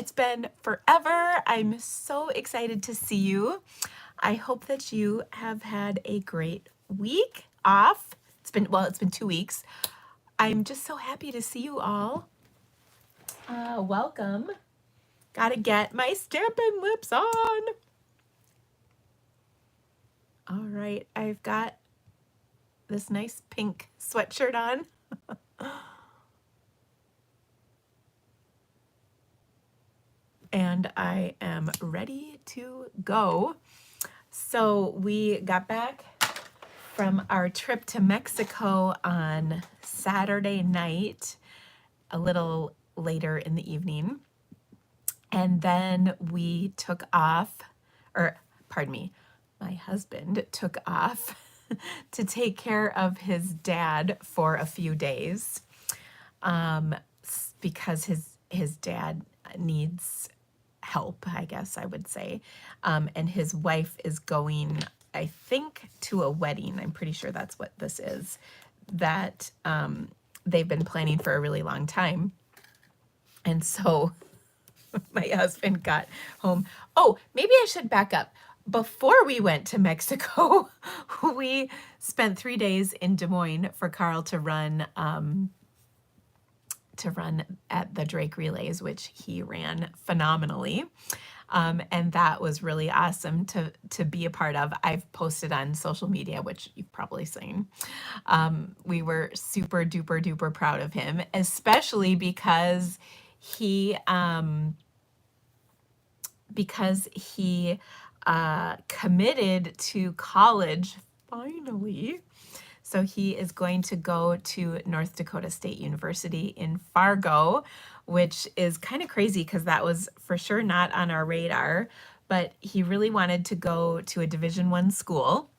It's been forever. I'm so excited to see you. I hope that you have had a great week off. It's been 2 weeks. I'm just so happy to see you all. Welcome. Gotta get my Stampin' Lips on. All right, I've got this nice pink sweatshirt on. And I am ready to go. So we got back from our trip to Mexico on Saturday night, a little later in the evening. And then we took off, or pardon me, my husband took off to take care of his dad for a few days because his dad needs help, I guess I would say. And his wife is going, I think, to a wedding. I'm pretty sure that's what this is, that they've been planning for a really long time. And so my husband got home. Oh, maybe I should back up. Before we went to Mexico, we spent 3 days in Des Moines for Carl to run at the Drake Relays, which he ran phenomenally. And that was really awesome to be a part of. I've posted on social media, which you've probably seen. We were super duper duper proud of him, especially because he committed to college finally. So he is going to go to North Dakota State University in Fargo, which is kind of crazy because that was for sure not on our radar, but he really wanted to go to a Division I school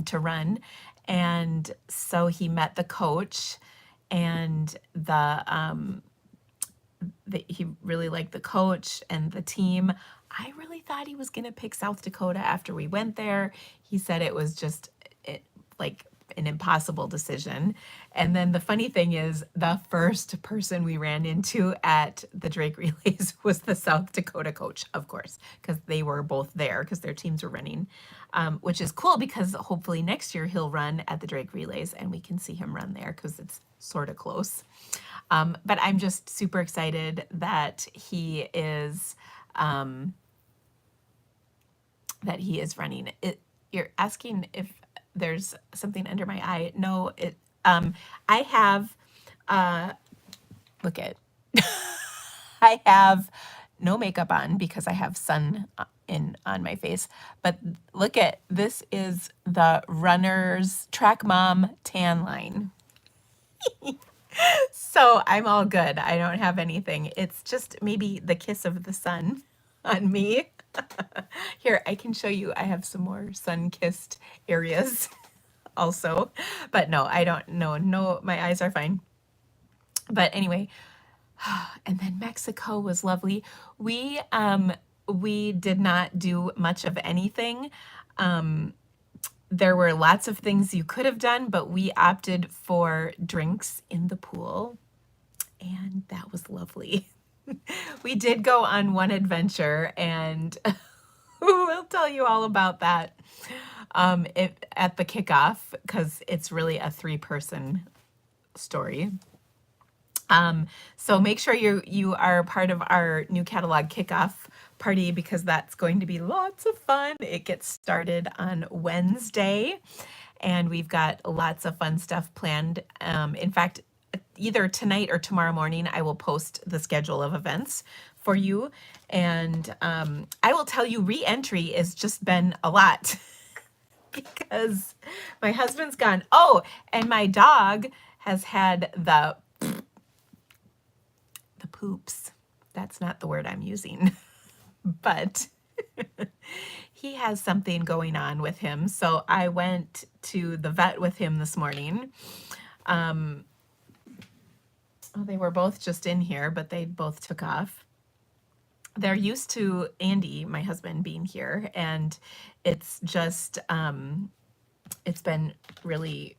to run. And so he met the coach, and he really liked the coach and the team. I really thought he was going to pick South Dakota after we went there. He said it was just like an impossible decision. And then the funny thing is, the first person we ran into at the Drake Relays was the South Dakota coach, of course, because they were both there because their teams were running, which is cool because hopefully next year he'll run at the Drake Relays and we can see him run there because it's sort of close. But I'm just super excited that he is running. You're asking if there's something under my eye. No, I have, look at, I have no makeup on because I have sun on my face. But look at, this is the Runner's Track Mom tan line. So I'm all good. I don't have anything. It's just maybe the kiss of the sun on me. Here, I can show you. I have some more sun-kissed areas also. But no, I don't know. No, my eyes are fine. But anyway, and then Mexico was lovely. We did not do much of anything. There were lots of things you could have done, but we opted for drinks in the pool, and that was lovely. We did go on one adventure, and we'll tell you all about that at the kickoff, because it's really a 3-person story. So make sure you are part of our new catalog kickoff party because that's going to be lots of fun. It gets started on Wednesday, and we've got lots of fun stuff planned. In fact, either tonight or tomorrow morning, I will post the schedule of events for you. And I will tell you, re-entry has just been a lot because my husband's gone. Oh, and my dog has had the poops. That's not the word I'm using, but he has something going on with him. So I went to the vet with him this morning. Oh, they were both just in here, but they both took off. They're used to Andy, my husband, being here, and it's just, it's been really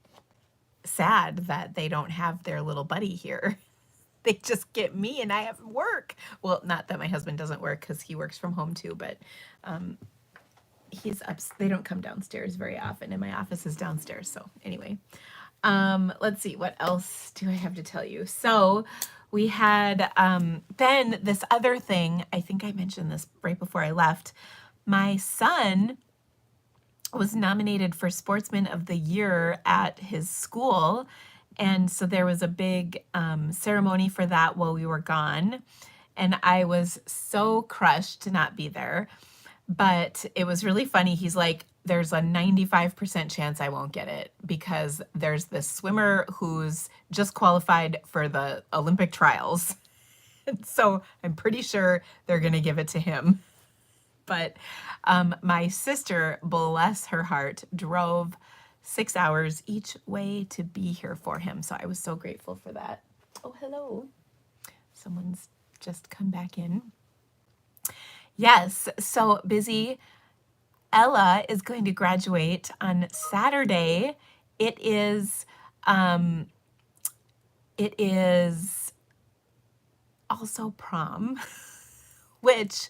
sad that they don't have their little buddy here. They just get me and I have work. Well, not that my husband doesn't work because he works from home too, but he's up. They don't come downstairs very often, and my office is downstairs. So anyway, let's see, what else do I have to tell you? So we had then this other thing. I think I mentioned this right before I left. My son was nominated for Sportsman of the Year at his school. And so there was a big ceremony for that while we were gone. And I was so crushed to not be there. But it was really funny. He's like, there's a 95% chance I won't get it because there's this swimmer who's just qualified for the Olympic trials. So I'm pretty sure they're going to give it to him. But my sister, bless her heart, drove 6 hours each way to be here for him. So I was so grateful for that. Oh, hello. Someone's just come back in. Yes, so busy. Ella is going to graduate on Saturday. It is also prom, which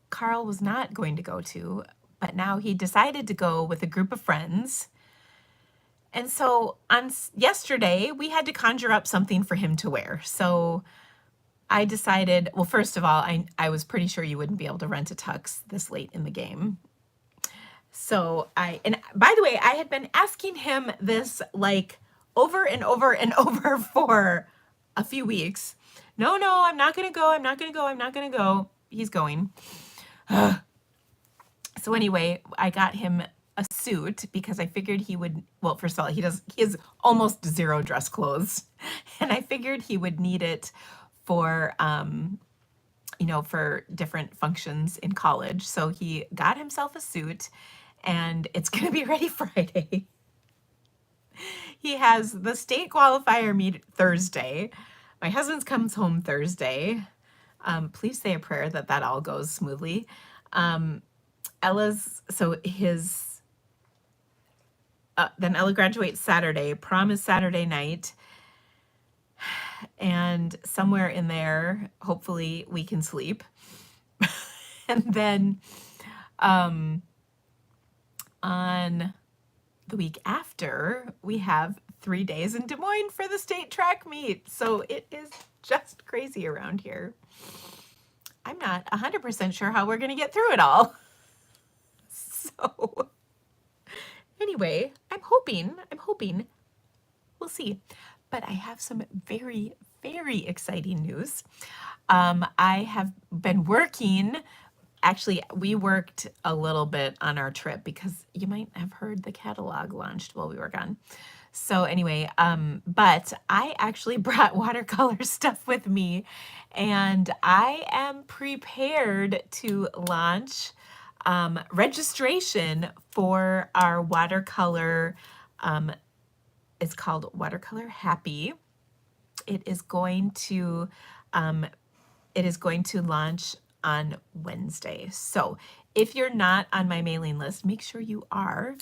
Carl was not going to go to, but now he decided to go with a group of friends. And so on yesterday, we had to conjure up something for him to wear. So I decided, well, first of all, I was pretty sure you wouldn't be able to rent a tux this late in the game. So and by the way, I had been asking him this like over and over and over for a few weeks. No, I'm not going to go. I'm not going to go. I'm not going to go. He's going. So anyway, I got him a suit because I figured he would, well, first of all, he has almost zero dress clothes. And I figured he would need it for, for different functions in college. So he got himself a suit and it's going to be ready Friday. He has the state qualifier meet Thursday. My husband's comes home Thursday. Please say a prayer that all goes smoothly. Then Ella graduates Saturday. Prom is Saturday night. And somewhere in there, hopefully we can sleep. And then on the week after, we have 3 days in Des Moines for the state track meet. So it is just crazy around here. I'm not 100% sure how we're going to get through it all. So anyway, I'm hoping, we'll see. But I have some very, very exciting news. I have been working, actually, we worked a little bit on our trip because you might have heard the catalog launched while we were gone. So anyway, but I actually brought watercolor stuff with me and I am prepared to launch registration for our watercolor. It's called Watercolor Happy. It is going to launch on Wednesday. So if you're not on my mailing list, make sure you are,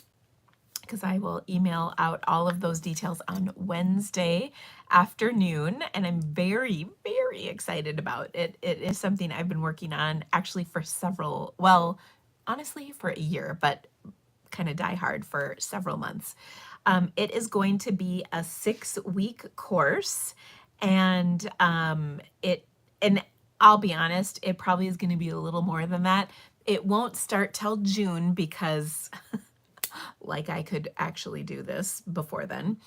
because I will email out all of those details on Wednesday afternoon. And I'm very, very excited about it. It is something I've been working on actually for honestly for a year, but kind of die hard for several months. It is going to be a 6-week course, and I'll be honest, it probably is going to be a little more than that. It won't start till June because like I could actually do this before then.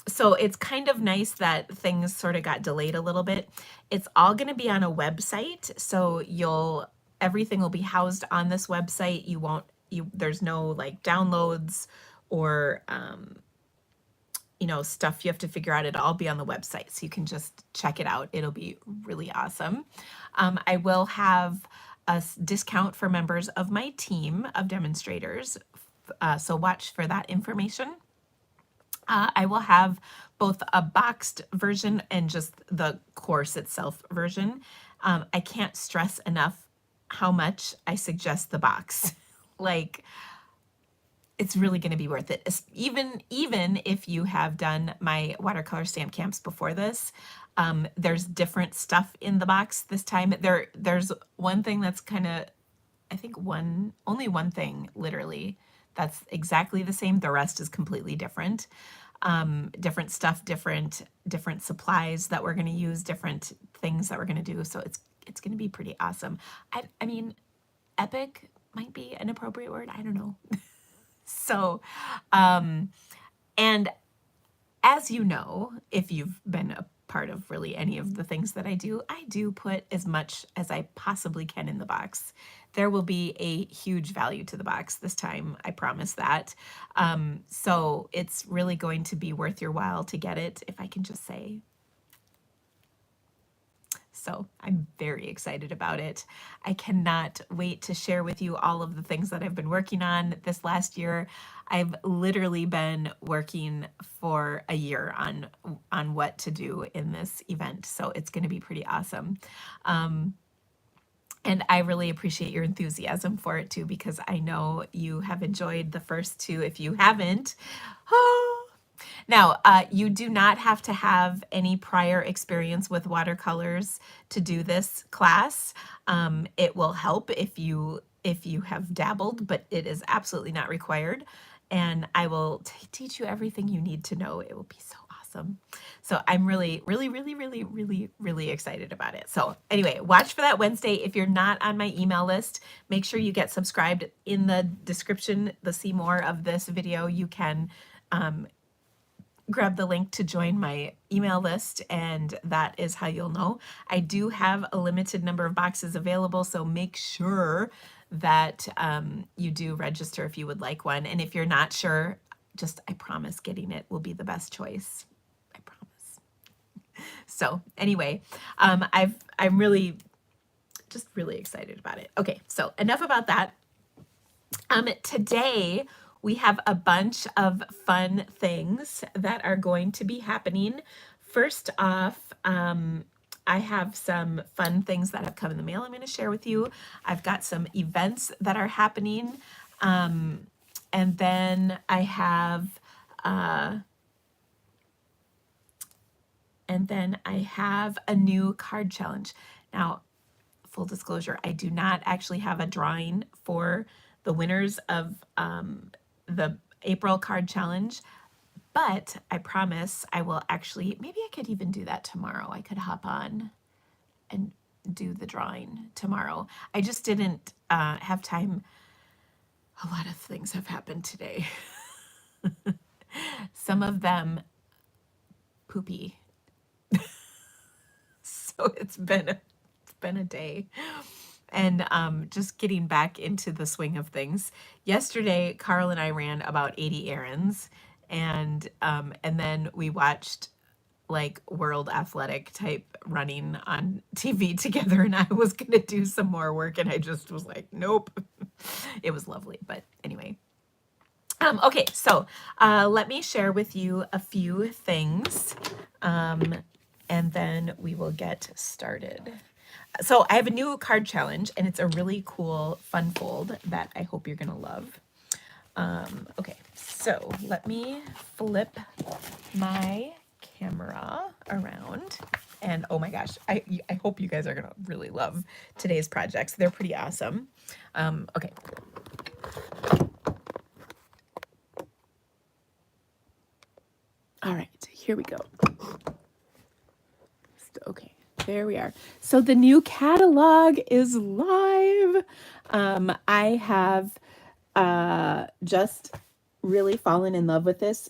So it's kind of nice that things sort of got delayed a little bit. It's all going to be on a website, so everything will be housed on this website. There's no like downloads or stuff you have to figure out. It'll all be on the website, so you can just check it out. It'll be really awesome. I will have a discount for members of my team of demonstrators, so watch for that information. I will have both a boxed version and just the course itself version. I can't stress enough how much I suggest the box. Like, it's really going to be worth it. Even if you have done my watercolor stamp camps before this, there's different stuff in the box this time. There's one thing that's kind of, I think only one thing literally that's exactly the same. The rest is completely different. Different stuff, different supplies that we're going to use, different things that we're going to do. So it's going to be pretty awesome. I mean, epic might be an appropriate word. I don't know. So, and as you know, if you've been a part of really any of the things that I do put as much as I possibly can in the box. There will be a huge value to the box this time, I promise that. So it's really going to be worth your while to get it, if I can just say. So I'm very excited about it. I cannot wait to share with you all of the things that I've been working on this last year. I've literally been working for a year on what to do in this event. So it's going to be pretty awesome. And I really appreciate your enthusiasm for it too, because I know you have enjoyed the first two. If you haven't, now, you do not have to have any prior experience with watercolors to do this class. It will help if you have dabbled, but it is absolutely not required. And I will teach you everything you need to know. It will be so awesome. So I'm really, really, really, really, really, really excited about it. So anyway, watch for that Wednesday. If you're not on my email list, make sure you get subscribed. In the description, the see more of this video, you can grab the link to join my email list, and that is how you'll know. I do have a limited number of boxes available, so make sure that you do register if you would like one. And if you're not sure, I promise getting it will be the best choice. I promise. So anyway, I'm really excited about it. Okay, so enough about that. Today we have a bunch of fun things that are going to be happening. First off, I have some fun things that have come in the mail I'm going to share with you. I've got some events that are happening. And then I have a new card challenge. Now, full disclosure, I do not actually have a drawing for the winners of the April card challenge, but I promise I will actually, maybe I could even do that tomorrow. I could hop on and do the drawing tomorrow. I just didn't have time. A lot of things have happened today. Some of them poopy. So it's been a day. And just getting back into the swing of things. Yesterday, Carl and I ran about 80 errands, and then we watched like World Athletic type running on TV together, and I was gonna do some more work, and I just was like, nope. It was lovely, but anyway. Okay, so let me share with you a few things, and then we will get started. So I have a new card challenge, and it's a really cool fun fold that I hope you're gonna love. Okay, so let me flip my camera around, and oh my gosh, I hope you guys are gonna really love today's projects. They're pretty awesome. Okay. All right, here we go. Okay. There we are. So the new catalog is live. I have just really fallen in love with this.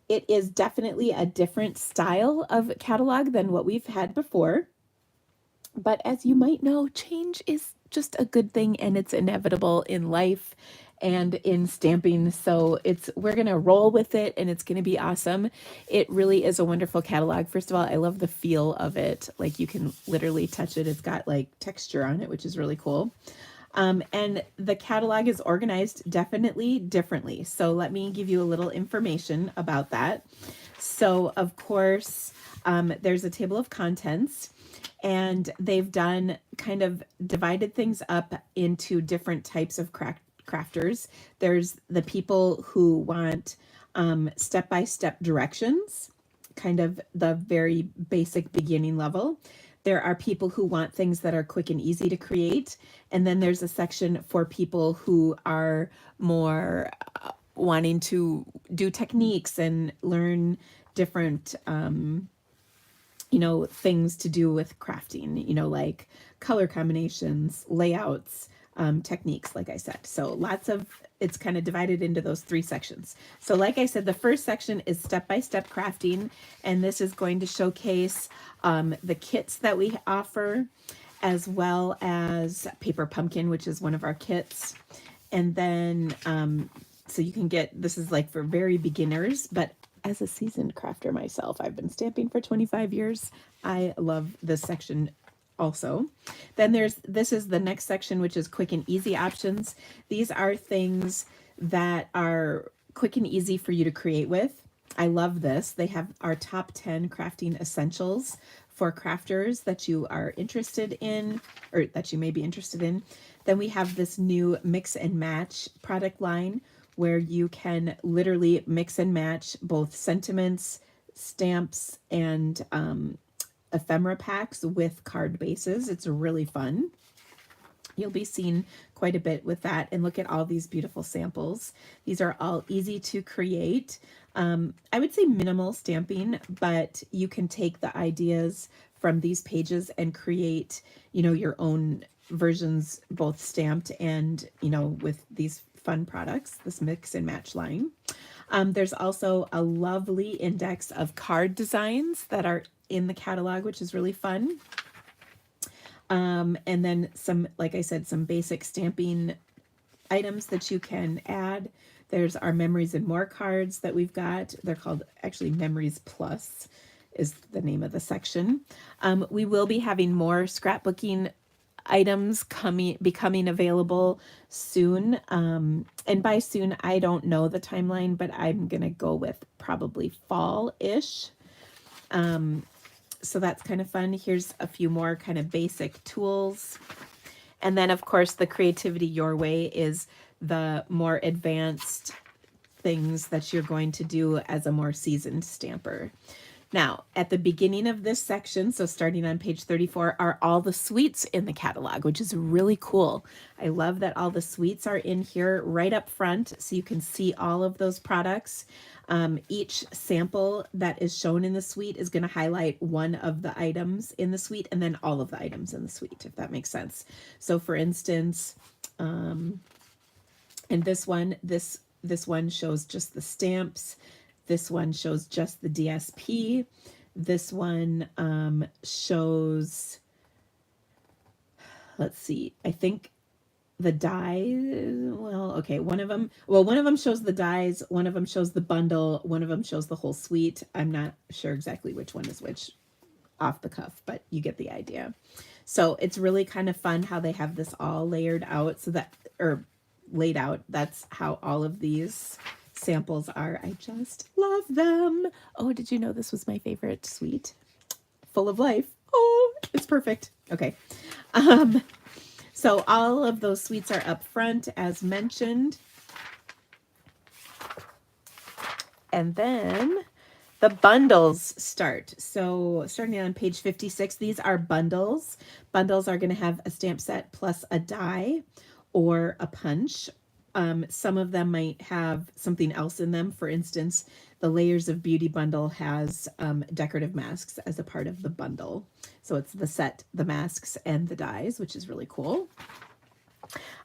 It is definitely a different style of catalog than what we've had before. But as you might know, change is just a good thing, and it's inevitable in life and in stamping. So we're going to roll with it, and it's going to be awesome. It really is a wonderful catalog. First of all, I love the feel of it. Like, you can literally touch it. It's got like texture on it, which is really cool. And the catalog is organized definitely differently. So let me give you a little information about that. So of course, there's a table of contents, and they've done kind of divided things up into different types of craft crafters. There's the people who want step-by-step directions, kind of the very basic beginning level. There are people who want things that are quick and easy to create. And then there's a section for people who are more wanting to do techniques and learn different, things to do with crafting, like color combinations, layouts, techniques, like I said. So it's kind of divided into those 3 sections. So like I said, the first section is step-by-step crafting, and this is going to showcase the kits that we offer, as well as Paper Pumpkin, which is one of our kits. And then, so you can this is like for very beginners, but as a seasoned crafter myself, I've been stamping for 25 years. I love this section also. Then this is the next section, which is quick and easy options. These are things that are quick and easy for you to create with. I love this. They have our top 10 crafting essentials for crafters that you are interested in, or that you may be interested in. Then we have this new mix and match product line, where you can literally mix and match both sentiments, stamps, and ephemera packs with card bases. It's really fun. You'll be seeing quite a bit with that. And look at all these beautiful samples. These are all easy to create. I would say minimal stamping, but you can take the ideas from these pages and create, your own versions, both stamped and, with these fun products, this mix and match line. There's also a lovely index of card designs that are in the catalog, which is really fun. And then some, like I said, some basic stamping items that you can add. There's our Memories and More cards that we've got. They're called actually Memories Plus is the name of the section. We will be having more scrapbooking items becoming available soon. And by soon, I don't know the timeline, but I'm going to go with probably fall-ish. So that's kind of fun. Here's a few more kind of basic tools. And then, of course, the Creativity Your Way is the more advanced things that you're going to do as a more seasoned stamper. Now, at the beginning of this section, so starting on page 34, are all the suites in the catalog, which is really cool. I love that all the suites are in here right up front, so you can see all of those products. Each sample that is shown in the suite is going to highlight one of the items in the suite, and then all of the items in the suite, if that makes sense. So for instance, and this one shows just the stamps. This one shows just the DSP. This one shows, let's see, I think the die, one of them shows the dies, one of them shows the bundle, one of them shows the whole suite. I'm not sure exactly which one is which off the cuff, but you get the idea. So it's really kind of fun how they have this all layered out, laid out. That's how all of these samples are. I just love them. Oh, did you know this was my favorite suite? Full of Life. Oh, it's perfect. Okay. So all of those suites are up front, as mentioned. And then the bundles start. So starting on page 56, these are bundles. Bundles are going to have a stamp set plus a die or a punch. Some of them might have something else in them. For instance, the Layers of Beauty bundle has decorative masks as a part of the bundle. So it's the set, the masks, and the dies, which is really cool.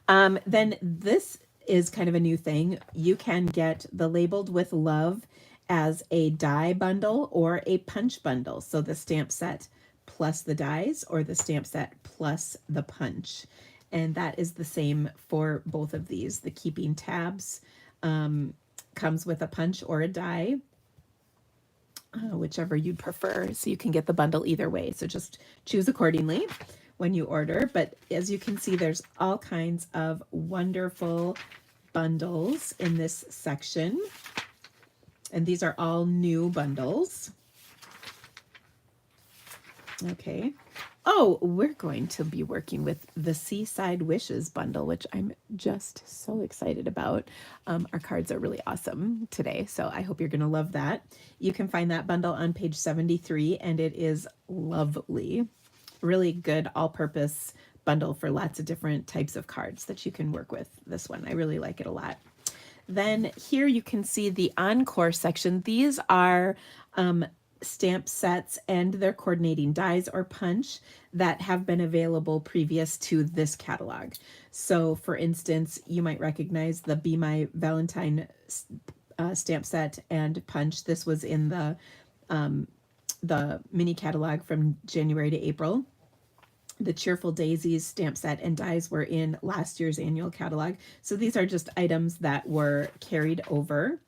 Then this is kind of a new thing. You can get the Labeled with Love as a die bundle or a punch bundle. So the stamp set plus the dies, or the stamp set plus the punch. And that is the same for both of these. The Keeping Tabs comes with a punch or a die, whichever you'd prefer. So you can get the bundle either way. So just choose accordingly when you order. But as you can see, there's all kinds of wonderful bundles in this section. And these are all new bundles. Okay. Oh, we're going to be working with the Seaside Wishes bundle, which I'm just so excited about. Our cards are really awesome today, so I hope you're going to love that. You can find that bundle on page 73, and it is lovely. Really good all-purpose bundle for lots of different types of cards that you can work with. This one, I really like it a lot. Then here you can see the Encore section. These are stamp sets and their coordinating dies or punch that have been available previous to this catalog. So for instance, you might recognize the Be My Valentine stamp set and punch. This was in the mini catalog from January to April. The Cheerful Daisies stamp set and dies were in last year's annual catalog. So these are just items that were carried over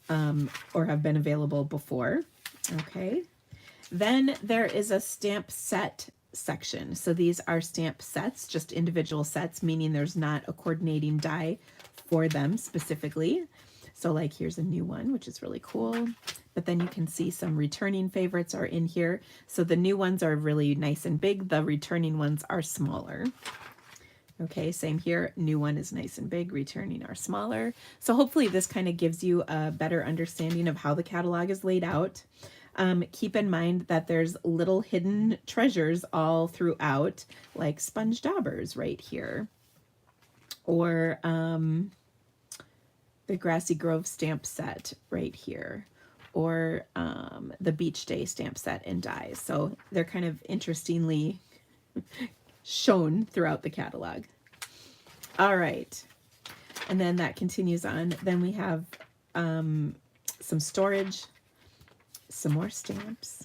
or have been available before. Okay. Then there is a stamp set section. So these are stamp sets, just individual sets, meaning there's not a coordinating die for them specifically. So like here's a new one, which is really cool. But then you can see some returning favorites are in here. So the new ones are really nice and big. The returning ones are smaller. Okay, same here. New one is nice and big, returning are smaller. So hopefully this kind of gives you a better understanding of how the catalog is laid out. Keep in mind that there's little hidden treasures all throughout, like sponge daubers right here. Or the Grassy Grove stamp set right here. Or the Beach Day stamp set and dies. So they're kind of interestingly shown throughout the catalog. All right. And then that continues on. Then we have some storage, some more stamps,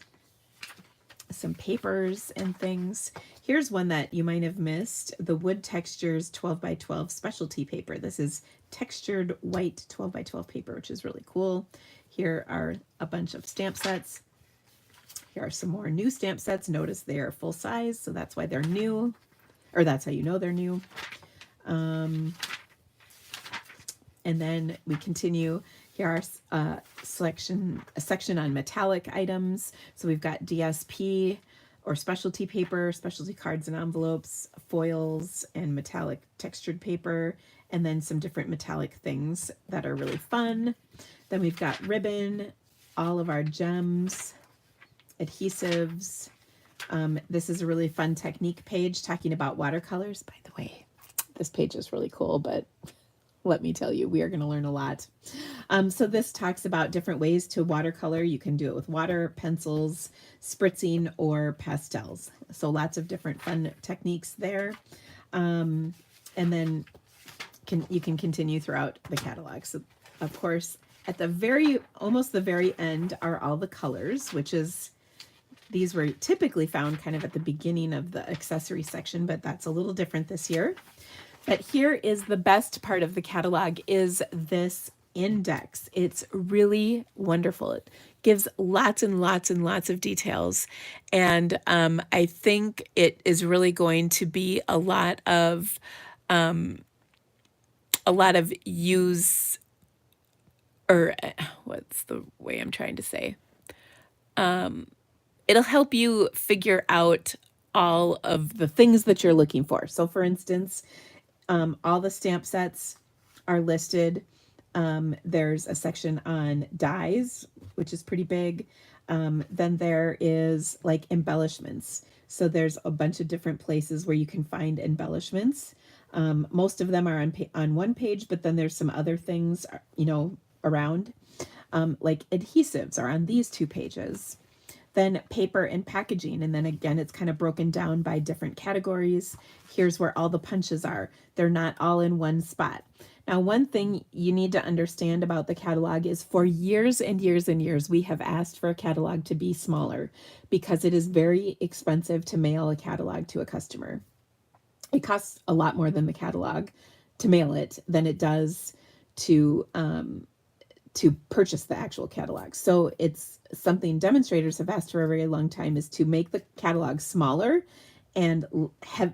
some papers and things. Here's one that you might have missed, the Wood Textures 12 by 12 specialty paper. This is textured white 12 by 12 paper, which is really cool. Here are a bunch of stamp sets. Here are some more new stamp sets. Notice they are full size, so that's why they're new, or that's how you know they're new. And then we continue. Here are a section on metallic items. So we've got DSP or specialty paper, specialty cards and envelopes, foils, and metallic textured paper, and then some different metallic things that are really fun. Then we've got ribbon, all of our gems, adhesives. This is a really fun technique page talking about watercolors. By the way, this page is really cool, but let me tell you, we are going to learn a lot. So this talks about different ways to watercolor. You can do it with water, pencils, spritzing, or pastels. So lots of different fun techniques there. And then you can continue throughout the catalog. So of course, at the almost the very end are all the colors, which is, these were typically found kind of at the beginning of the accessory section, but that's a little different this year. But here is the best part of the catalog, is this index. It's really wonderful. It gives lots and lots and lots of details. And I think it is really going to be a lot of use, or what's the way I'm trying to say? It'll help you figure out all of the things that you're looking for. So for instance, all the stamp sets are listed. There's a section on dies, which is pretty big. Then there is like embellishments. So there's a bunch of different places where you can find embellishments. Most of them are on one page, but then there's some other things, around. Like adhesives are on these two pages. Then paper and packaging, and then again, it's kind of broken down by different categories. Here's where all the punches are. They're not all in one spot. Now, one thing you need to understand about the catalog is for years and years and years, we have asked for a catalog to be smaller because it is very expensive to mail a catalog to a customer. It costs a lot more than the catalog to mail it than it does to purchase the actual catalog. So it's something demonstrators have asked for a very long time, is to make the catalog smaller and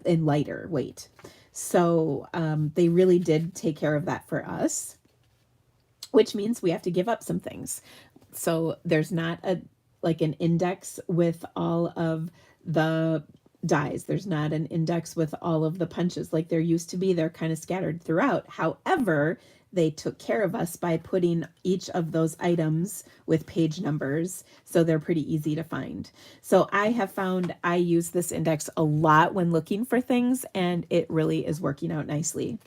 lighter weight. So they really did take care of that for us, which means we have to give up some things. So there's not an index with all of the dies. There's not an index with all of the punches like there used to be. They're kind of scattered throughout. However, they took care of us by putting each of those items with page numbers, so they're pretty easy to find. So I have found I use this index a lot when looking for things, and it really is working out nicely.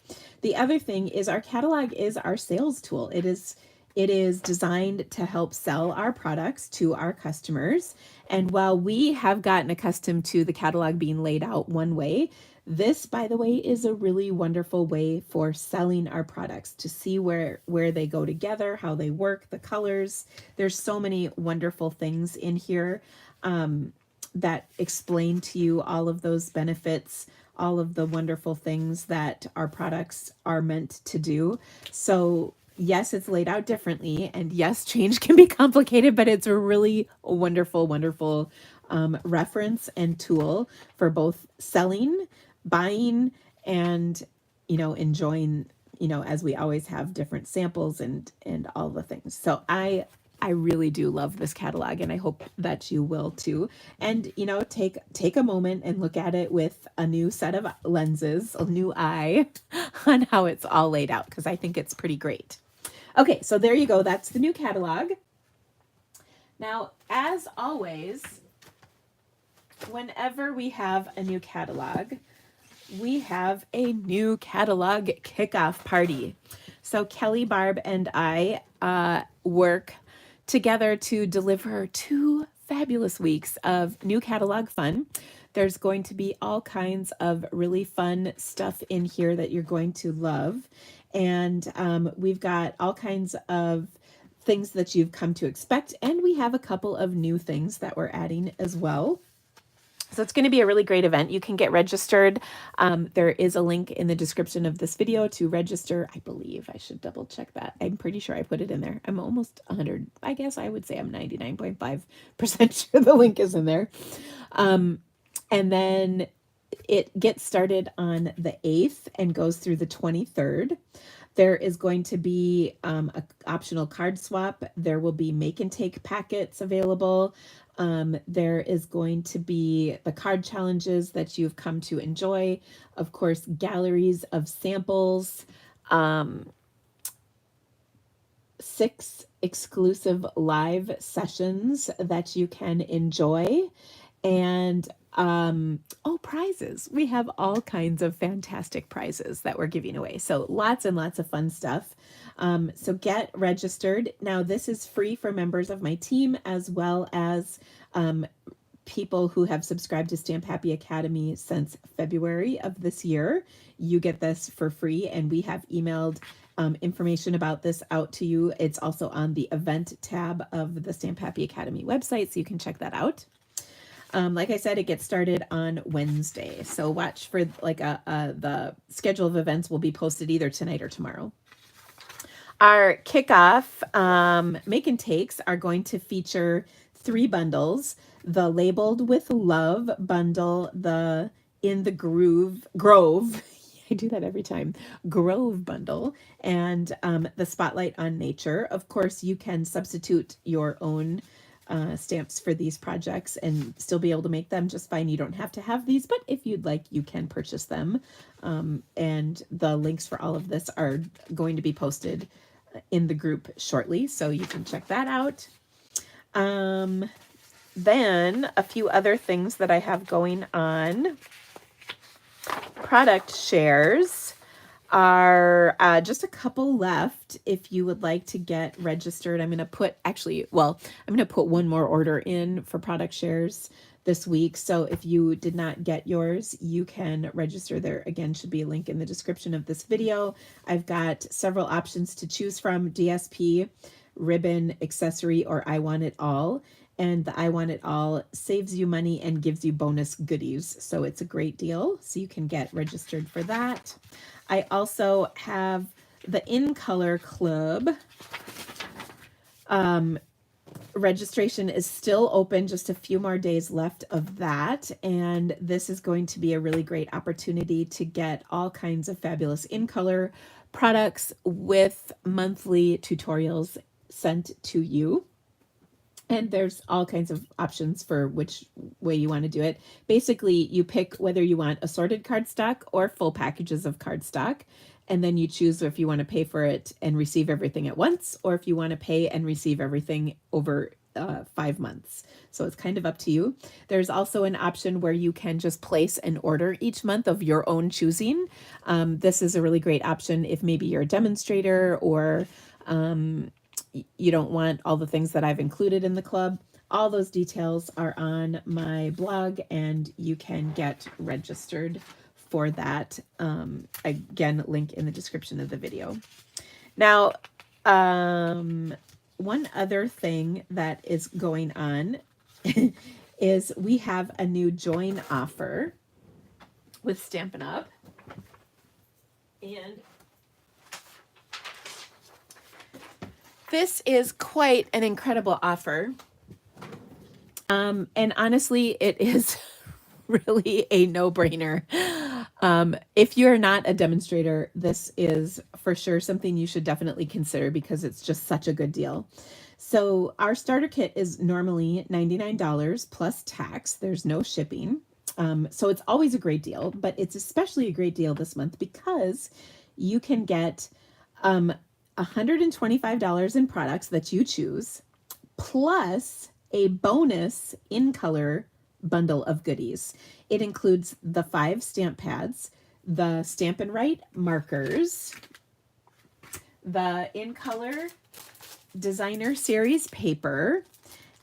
The other thing is our catalog is our sales tool. It is designed to help sell our products to our customers. And while we have gotten accustomed to the catalog being laid out one way, this, by the way, is a really wonderful way for selling our products, to see where they go together, how they work, the colors. There's so many wonderful things in here that explain to you all of those benefits, all of the wonderful things that our products are meant to do. So yes, it's laid out differently, and yes, change can be complicated, but it's a really wonderful, wonderful reference and tool for both selling, buying, and enjoying, as we always have different samples and all the things. So I really do love this catalog, and I hope that you will too. And take a moment and look at it with a new set of lenses, a new eye on how it's all laid out, because I think it's pretty great. Okay, so there you go. That's the new catalog. Now, as always, whenever we have a new catalog, we have a new catalog kickoff party. So Kelly, Barb, and I work together to deliver 2 fabulous weeks of new catalog fun. There's going to be all kinds of really fun stuff in here that you're going to love. And we've got all kinds of things that you've come to expect. And we have a couple of new things that we're adding as well. So it's going to be a really great event. You can get registered. There is a link in the description of this video to register. I believe I should double check that. I'm pretty sure I put it in there. I'm almost 100. I guess I would say I'm 99.5% sure the link is in there. And then it gets started on the 8th and goes through the 23rd. There is going to be an optional card swap. There will be make and take packets available. There is going to be the card challenges that you've come to enjoy. Of course, galleries of samples, 6 exclusive live sessions that you can enjoy, and prizes. We have all kinds of fantastic prizes that we're giving away. So lots and lots of fun stuff. So get registered. Now, this is free for members of my team, as well as people who have subscribed to Stamp Happy Academy since February of this year. You get this for free, and we have emailed information about this out to you. It's also on the event tab of the Stamp Happy Academy website, so you can check that out. Like I said, it gets started on Wednesday. So watch for the schedule of events will be posted either tonight or tomorrow. Our kickoff make and takes are going to feature 3 bundles: the Labeled with Love bundle, the In the Grove, I do that every time, Grove bundle, and the Spotlight on Nature. Of course, you can substitute your own stamps for these projects and still be able to make them just fine. You don't have to have these, but if you'd like, you can purchase them. And the links for all of this are going to be posted in the group shortly, so you can check that out. Then a few other things that I have going on. Product shares are just a couple left. If you would like to get registered, I'm going to put one more order in for product shares this week. So if you did not get yours, you can register. There again should be a link in the description of this video. I've got several options to choose from: DSP, ribbon, accessory, or I Want It All. And the I Want It All saves you money and gives you bonus goodies. So it's a great deal. So you can get registered for that. I also have the In Color Club. Registration is still open, just a few more days left of that. And this is going to be a really great opportunity to get all kinds of fabulous In Color products with monthly tutorials sent to you. And there's all kinds of options for which way you want to do it. Basically, you pick whether you want assorted cardstock or full packages of cardstock. And then you choose if you want to pay for it and receive everything at once, or if you want to pay and receive everything over 5 months. So it's kind of up to you. There's also an option where you can just place an order each month of your own choosing. This is a really great option if maybe you're a demonstrator or you don't want all the things that I've included in the club. All those details are on my blog, and you can get registered for that. Again, link in the description of the video. Now, one other thing that is going on is we have a new join offer with Stampin' Up. And this is quite an incredible offer. And honestly, it is really a no-brainer. If you're not a demonstrator, this is for sure something you should definitely consider because it's just such a good deal. So our starter kit is normally $99 plus tax. There's no shipping. So it's always a great deal, but it's especially a great deal this month because you can get $125 in products that you choose, plus a bonus in color bundle of goodies. It includes the 5 stamp pads, the Stampin' Write markers, the in color designer series paper,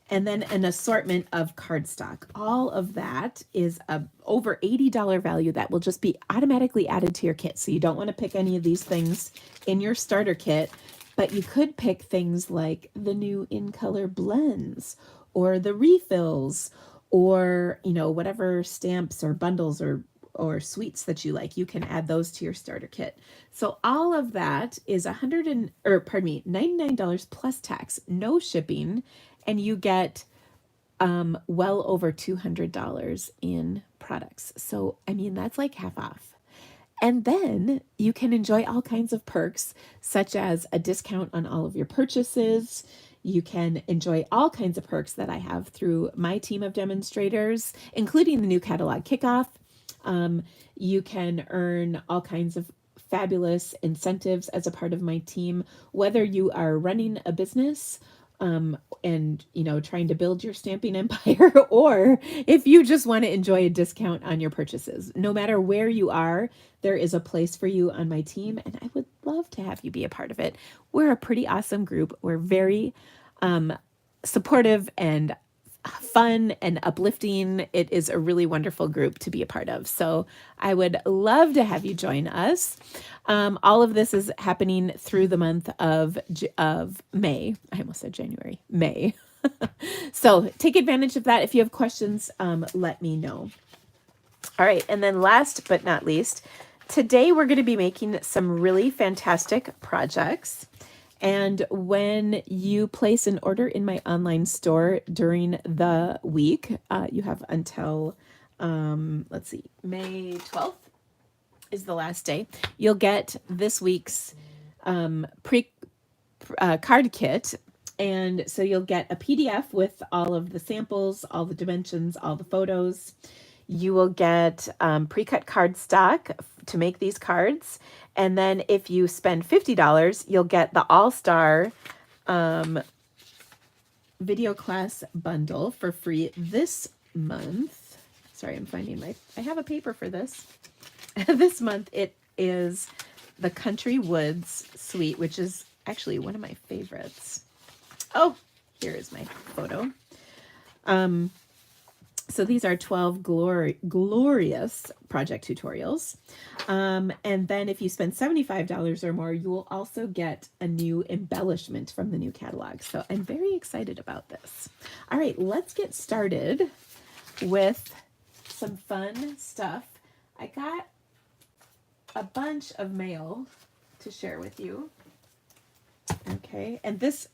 and then an assortment of cardstock. All of that is a over $80 value that will just be automatically added to your kit. So you don't want to pick any of these things in your starter kit, but you could pick things like the new in color blends or the refills or, you know, whatever stamps or bundles or sweets that you like. You can add those to your starter kit. So all of that is $99 plus tax, no shipping, and you get well over $200 in products. So, I mean, that's like half off. And then you can enjoy all kinds of perks, such as a discount on all of your purchases. You can enjoy all kinds of perks that I have through my team of demonstrators, including the new catalog Kickoff. You can earn all kinds of fabulous incentives as a part of my team, whether you are running a business and, you know, trying to build your stamping empire, or if you just want to enjoy a discount on your purchases. No matter where you are, there is a place for you on my team, and I would love to have you be a part of it. We're a pretty awesome group. We're very supportive and fun and uplifting. It is a really wonderful group to be a part of. So I would love to have you join us. All of this is happening through the month of May. I almost said January, May. So take advantage of that. If you have questions, let me know. All right. And then last but not least, today we're going to be making some really fantastic projects. And when you place an order in my online store during the week, you have until, let's see, May 12th is the last day. You'll get this week's card kit. And so you'll get a PDF with all of the samples, all the dimensions, all the photos. You will get pre-cut cardstock to make these cards. And then if you spend $50, you'll get the All-Star video class bundle for free this month. Sorry, I'm finding I have a paper for this. This month it is the Country Woods Suite, which is actually one of my favorites. Oh, here is my photo. So these are 12 glorious project tutorials. And then if you spend $75 or more, you will also get a new embellishment from the new catalog. So I'm very excited about this. All right, let's get started with some fun stuff. I got a bunch of mail to share with you. Okay, and this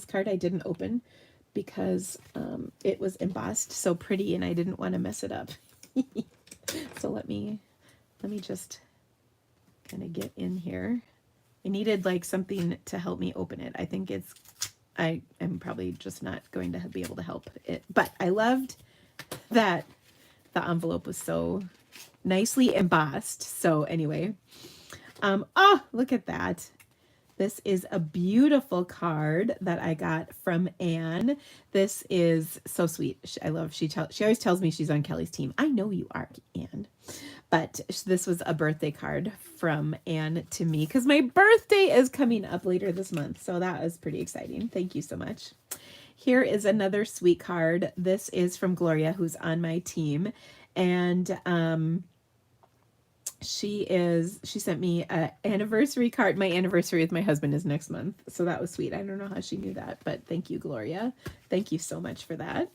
card I didn't open because it was embossed so pretty and I didn't want to mess it up. So let me just kind of get in here. I needed like something to help me open it. I think it's I am probably just not going to be able to help it. But I loved that the envelope was so nicely embossed. So anyway, oh, look at that. This is a beautiful card that I got from Anne. This is so sweet. I love, she always tells me she's on Kelly's team. I know you are, Anne. But this was a birthday card from Anne to me because my birthday is coming up later this month. So that is pretty exciting. Thank you so much. Here is another sweet card. This is from Gloria, who's on my team. And she sent me an anniversary card. My anniversary with my husband is next month. So that was sweet. I don't know how she knew that, but thank you, Gloria. Thank you so much for that.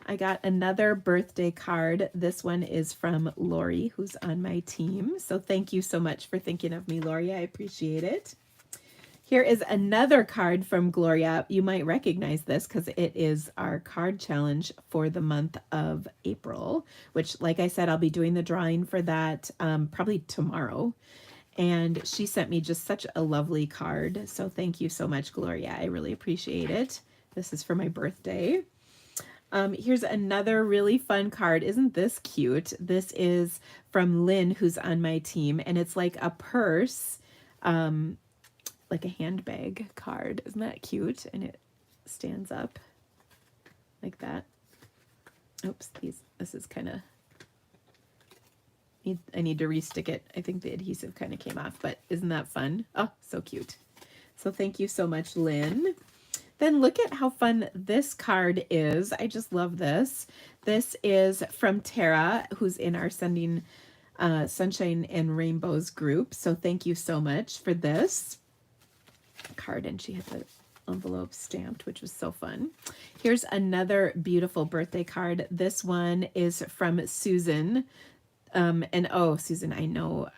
I got another birthday card. This one is from Lori, who's on my team. So thank you so much for thinking of me, Lori. I appreciate it. Here is another card from Gloria. You might recognize this because it is our card challenge for the month of April, which, like I said, I'll be doing the drawing for that probably tomorrow. And she sent me just such a lovely card. So thank you so much, Gloria. I really appreciate it. This is for my birthday. Here's another really fun card. Isn't this cute? This is from Lynn, who's on my team, and it's like a purse, like a handbag card. Isn't that cute? And it stands up like that. Oops, this is kind of, I need to restick it. I think the adhesive kind of came off, but isn't that fun? Oh, so cute. So thank you so much, Lynn. Then look at how fun this card is. I just love this. This is from Tara, who's in our Sending Sunshine and Rainbows group. So thank you so much for this card. And she had the envelope stamped, which was so fun. Here's another beautiful birthday card. This one is from Susan. And oh, Susan, I know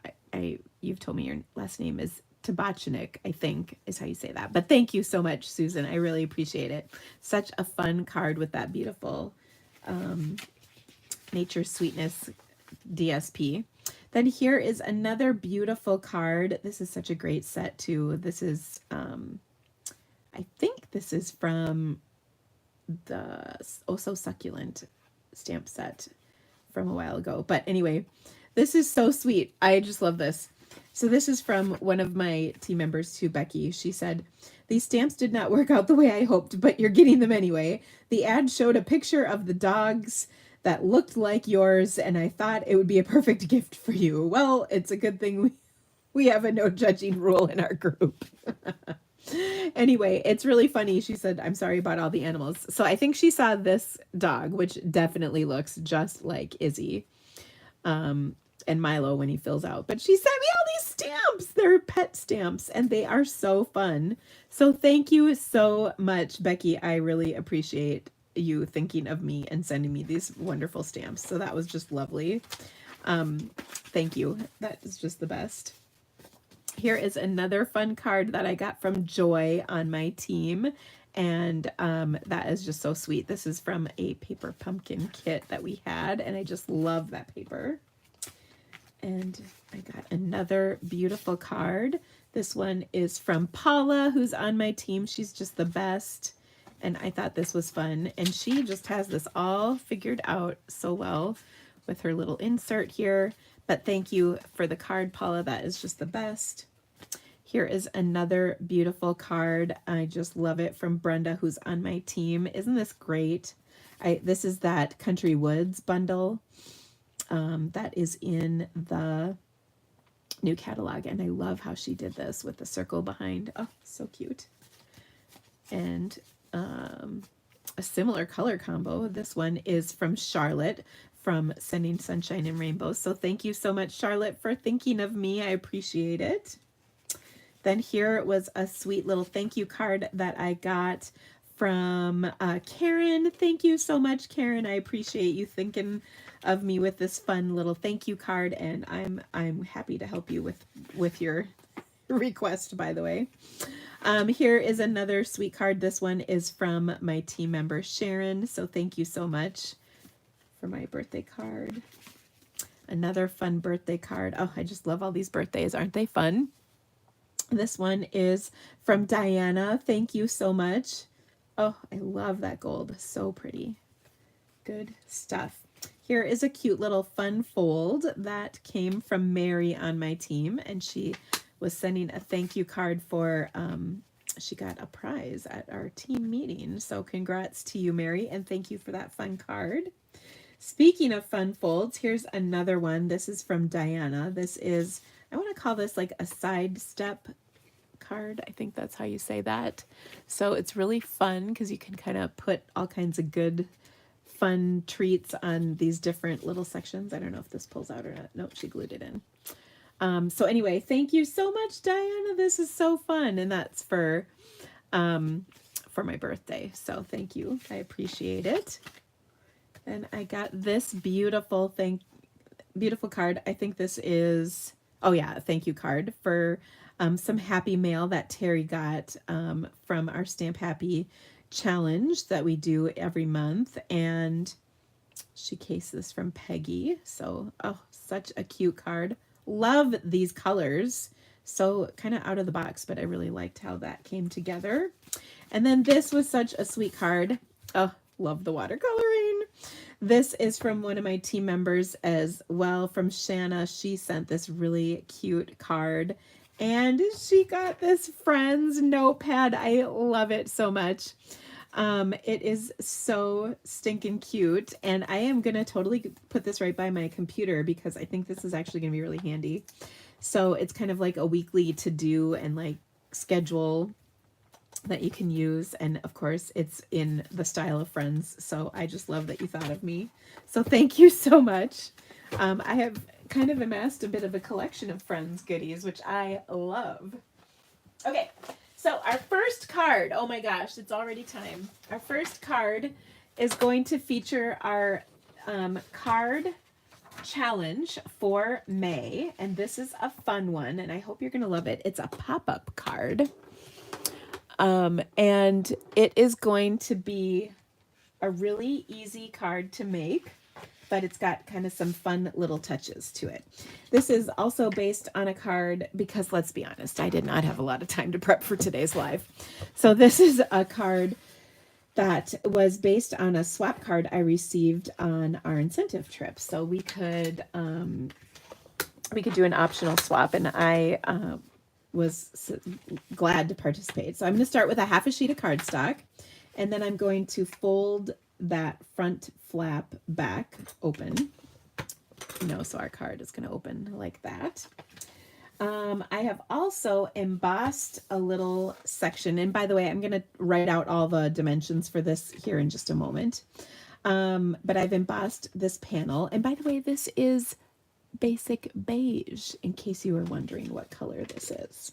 you've told me your last name is Tabachinik, I think is how you say that. But thank you so much, Susan. I really appreciate it. Such a fun card with that beautiful Nature Sweetness DSP. Then here is another beautiful card. This is such a great set too. This is, I think this is from the Oh So Succulent stamp set from a while ago. But anyway, this is so sweet. I just love this. So this is from one of my team members to Becky. She said, "These stamps did not work out the way I hoped, but you're getting them anyway. The ad showed a picture of the dogs that looked like yours, and I thought it would be a perfect gift for you." Well, it's a good thing we have a no judging rule in our group. Anyway, it's really funny. She said, "I'm sorry about all the animals." So I think she saw this dog, which definitely looks just like Izzy. And Milo when he fills out. But she sent me all these stamps. They're pet stamps, and they are so fun. So thank you so much, Becky. I really appreciate you thinking of me and sending me these wonderful stamps. So that was just lovely. Thank you. That is just the best. Here is another fun card that I got from Joy on my team. And that is just so sweet. This is from a paper pumpkin kit that we had, and I just love that paper. And I got another beautiful card. This one is from Paula, who's on my team. She's just the best. And I thought this was fun. And she just has this all figured out so well with her little insert here. But thank you for the card, Paula. That is just the best. Here is another beautiful card. I just love it, from Brenda, who's on my team. Isn't this great? This is that Country Woods bundle. That is in the new catalog, and I love how she did this with the circle behind. Oh, so cute. And a similar color combo. This one is from Charlotte from Sending Sunshine and Rainbows. So thank you so much, Charlotte, for thinking of me. I appreciate it. Then here was a sweet little thank you card that I got from Karen. Thank you so much, Karen. I appreciate you thinking of me with this fun little thank you card, and I'm happy to help you with your request, by the way. Here is another sweet card. This one is from my team member Sharon, so thank you so much for my birthday card. Another fun birthday card. Oh, I just love all these birthdays. Aren't they fun? This one is from Diana. Thank you so much. Oh, I love that gold. So pretty. Good stuff. Here is a cute little fun fold that came from Mary on my team, and she was sending a thank you card for, she got a prize at our team meeting. So congrats to you, Mary, and thank you for that fun card. Speaking of fun folds, here's another one. This is from Diana. This is, I want to call this like a sidestep card. I think that's how you say that. So it's really fun because you can kind of put all kinds of good fun treats on these different little sections. I don't know if this pulls out or not. Nope, she glued it in. So anyway, thank you so much, Diana. This is so fun. And that's for my birthday. So thank you. I appreciate it. And I got this beautiful card. I think this is, oh yeah, a thank you card for some happy mail that Terry got from our Stamp Happy challenge that we do every month. And she cased this from Peggy. So, oh, such a cute card. Love these colors. So kind of out of the box, but I really liked how that came together. And then this was such a sweet card. Oh, love the watercoloring. This is from one of my team members as well, from Shanna. She sent this really cute card, and she got this Friends notepad. I love it so much. It is so stinking cute, and I am going to totally put this right by my computer because I think this is actually going to be really handy. So it's kind of like a weekly to-do and like schedule that you can use. And of course it's in the style of Friends. So I just love that you thought of me. So thank you so much. I have kind of amassed a bit of a collection of Friends goodies, which I love. Okay. So our first card, oh my gosh, it's already time. Our first card is going to feature our card challenge for May. And this is a fun one, and I hope you're going to love it. It's a pop-up card. And it is going to be a really easy card to make, but it's got kind of some fun little touches to it. This is also based on a card because, let's be honest, I did not have a lot of time to prep for today's live. So this is a card that was based on a swap card I received on our incentive trip. So we could do an optional swap, and I was glad to participate. So I'm going to start with a half a sheet of cardstock, and then I'm going to fold that front flap back open. So our card is going to open like that. I have also embossed a little section, and by the way, I'm going to write out all the dimensions for this here in just a moment. But I've embossed this panel, and by the way, this is basic beige, in case you were wondering what color this is.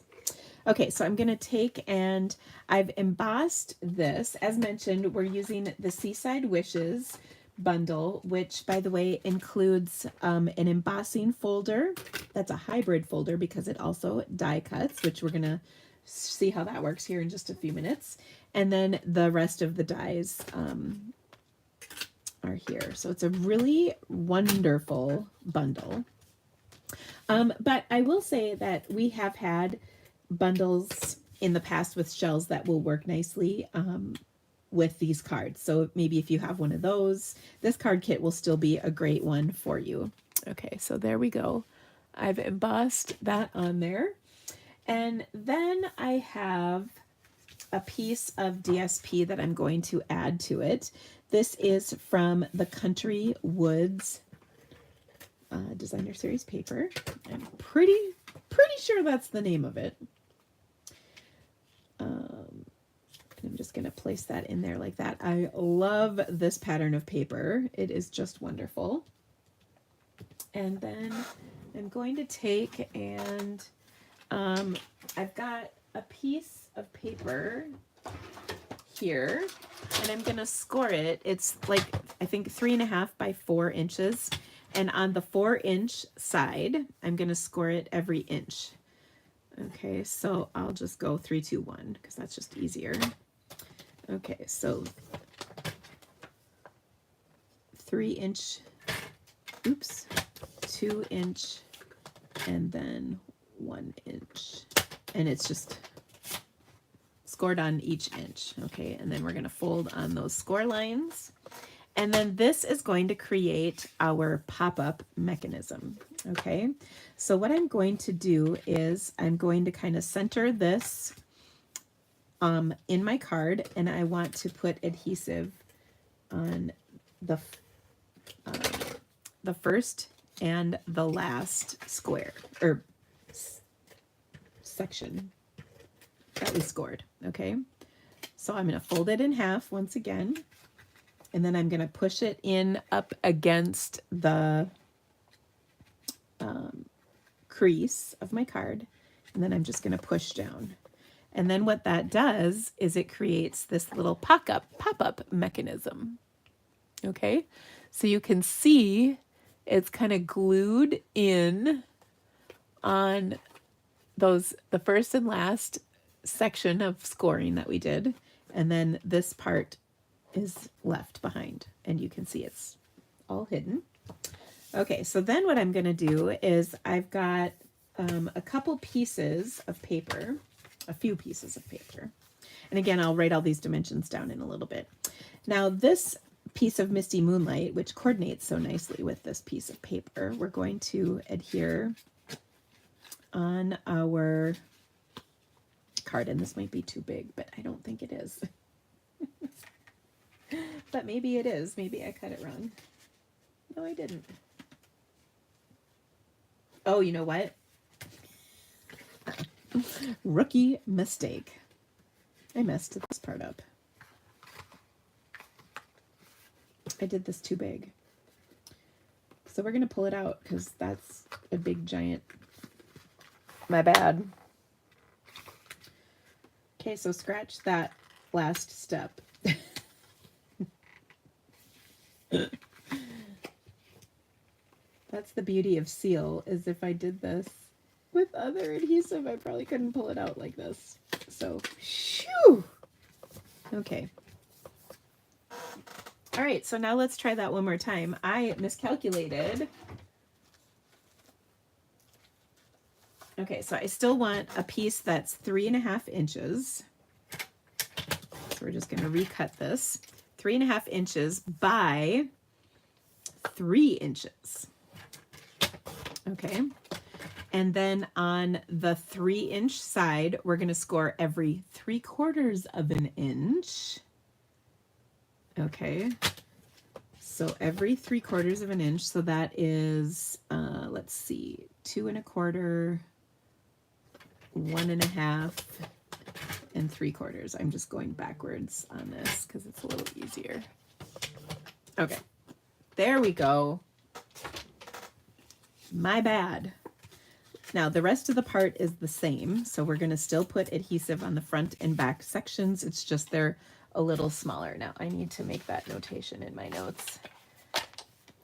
Okay, so I'm going to take, and I've embossed this. As mentioned, we're using the Seaside Wishes bundle, which, by the way, includes an embossing folder. That's a hybrid folder because it also die cuts, which we're going to see how that works here in just a few minutes. And then the rest of the dies are here. So it's a really wonderful bundle. But I will say that we have had bundles in the past with shells that will work nicely with these cards. So maybe if you have one of those, this card kit will still be a great one for you. Okay, so there we go. I've embossed that on there. And then I have a piece of DSP that I'm going to add to it. This is from the Country Woods Designer Series paper. I'm pretty sure that's the name of it. I'm just going to place that in there like that. I love this pattern of paper. It is just wonderful. And then I'm going to take, and I've got a piece of paper here, and I'm going to score it. It's like, I think 3.5 by 4 inches. And on the 4-inch side, I'm going to score it every inch. Okay, so I'll just go 3, 2, 1 because that's just easier. Okay, so 3-inch, 2-inch, and then 1 inch. And it's scored on each inch. Okay, and then we're going to fold on those score lines. And then this is going to create our pop-up mechanism. Okay, so what I'm going to do is I'm going to kind of center this in my card, and I want to put adhesive on the first and the last square or section that we scored. Okay, so I'm going to fold it in half once again, and then I'm going to push it in up against the crease of my card, and then I'm just going to push down. And then what that does is it creates this little pop-up mechanism. Okay, so you can see it's kind of glued in on the first and last section of scoring that we did, and then this part is left behind, and you can see it's all hidden. Okay, so then what I'm going to do is I've got a couple pieces of paper, a few pieces of paper, and again I'll write all these dimensions down in a little bit. Now this piece of Misty Moonlight, which coordinates so nicely with this piece of paper, we're going to adhere on our card, and this might be too big, but I don't think it is. But maybe it is. Maybe I cut it wrong. No, I didn't. Oh, you know what? Rookie mistake. I messed this part up. I did this too big. So we're going to pull it out because that's a big giant. My bad. Okay, so scratch that last step. That's the beauty of seal, is if I did this with other adhesive, I probably couldn't pull it out like this. So, shoo! Okay. All right, so now let's try that one more time. I miscalculated. Okay, so I still want a piece that's 3.5 inches. So we're just going to recut this. 3.5 inches by 3 inches. Okay, and then on the 3-inch side, we're going to score every 3/4 of an inch. Okay, so every 3/4 of an inch, so that is, let's see, 2 1/4, 1 1/2, and 3/4. I'm just going backwards on this because it's a little easier. Okay, there we go. My bad. Now the rest of the part is the same, so we're going to still put adhesive on the front and back sections. It's just they're a little smaller. Now I need to make that notation in my notes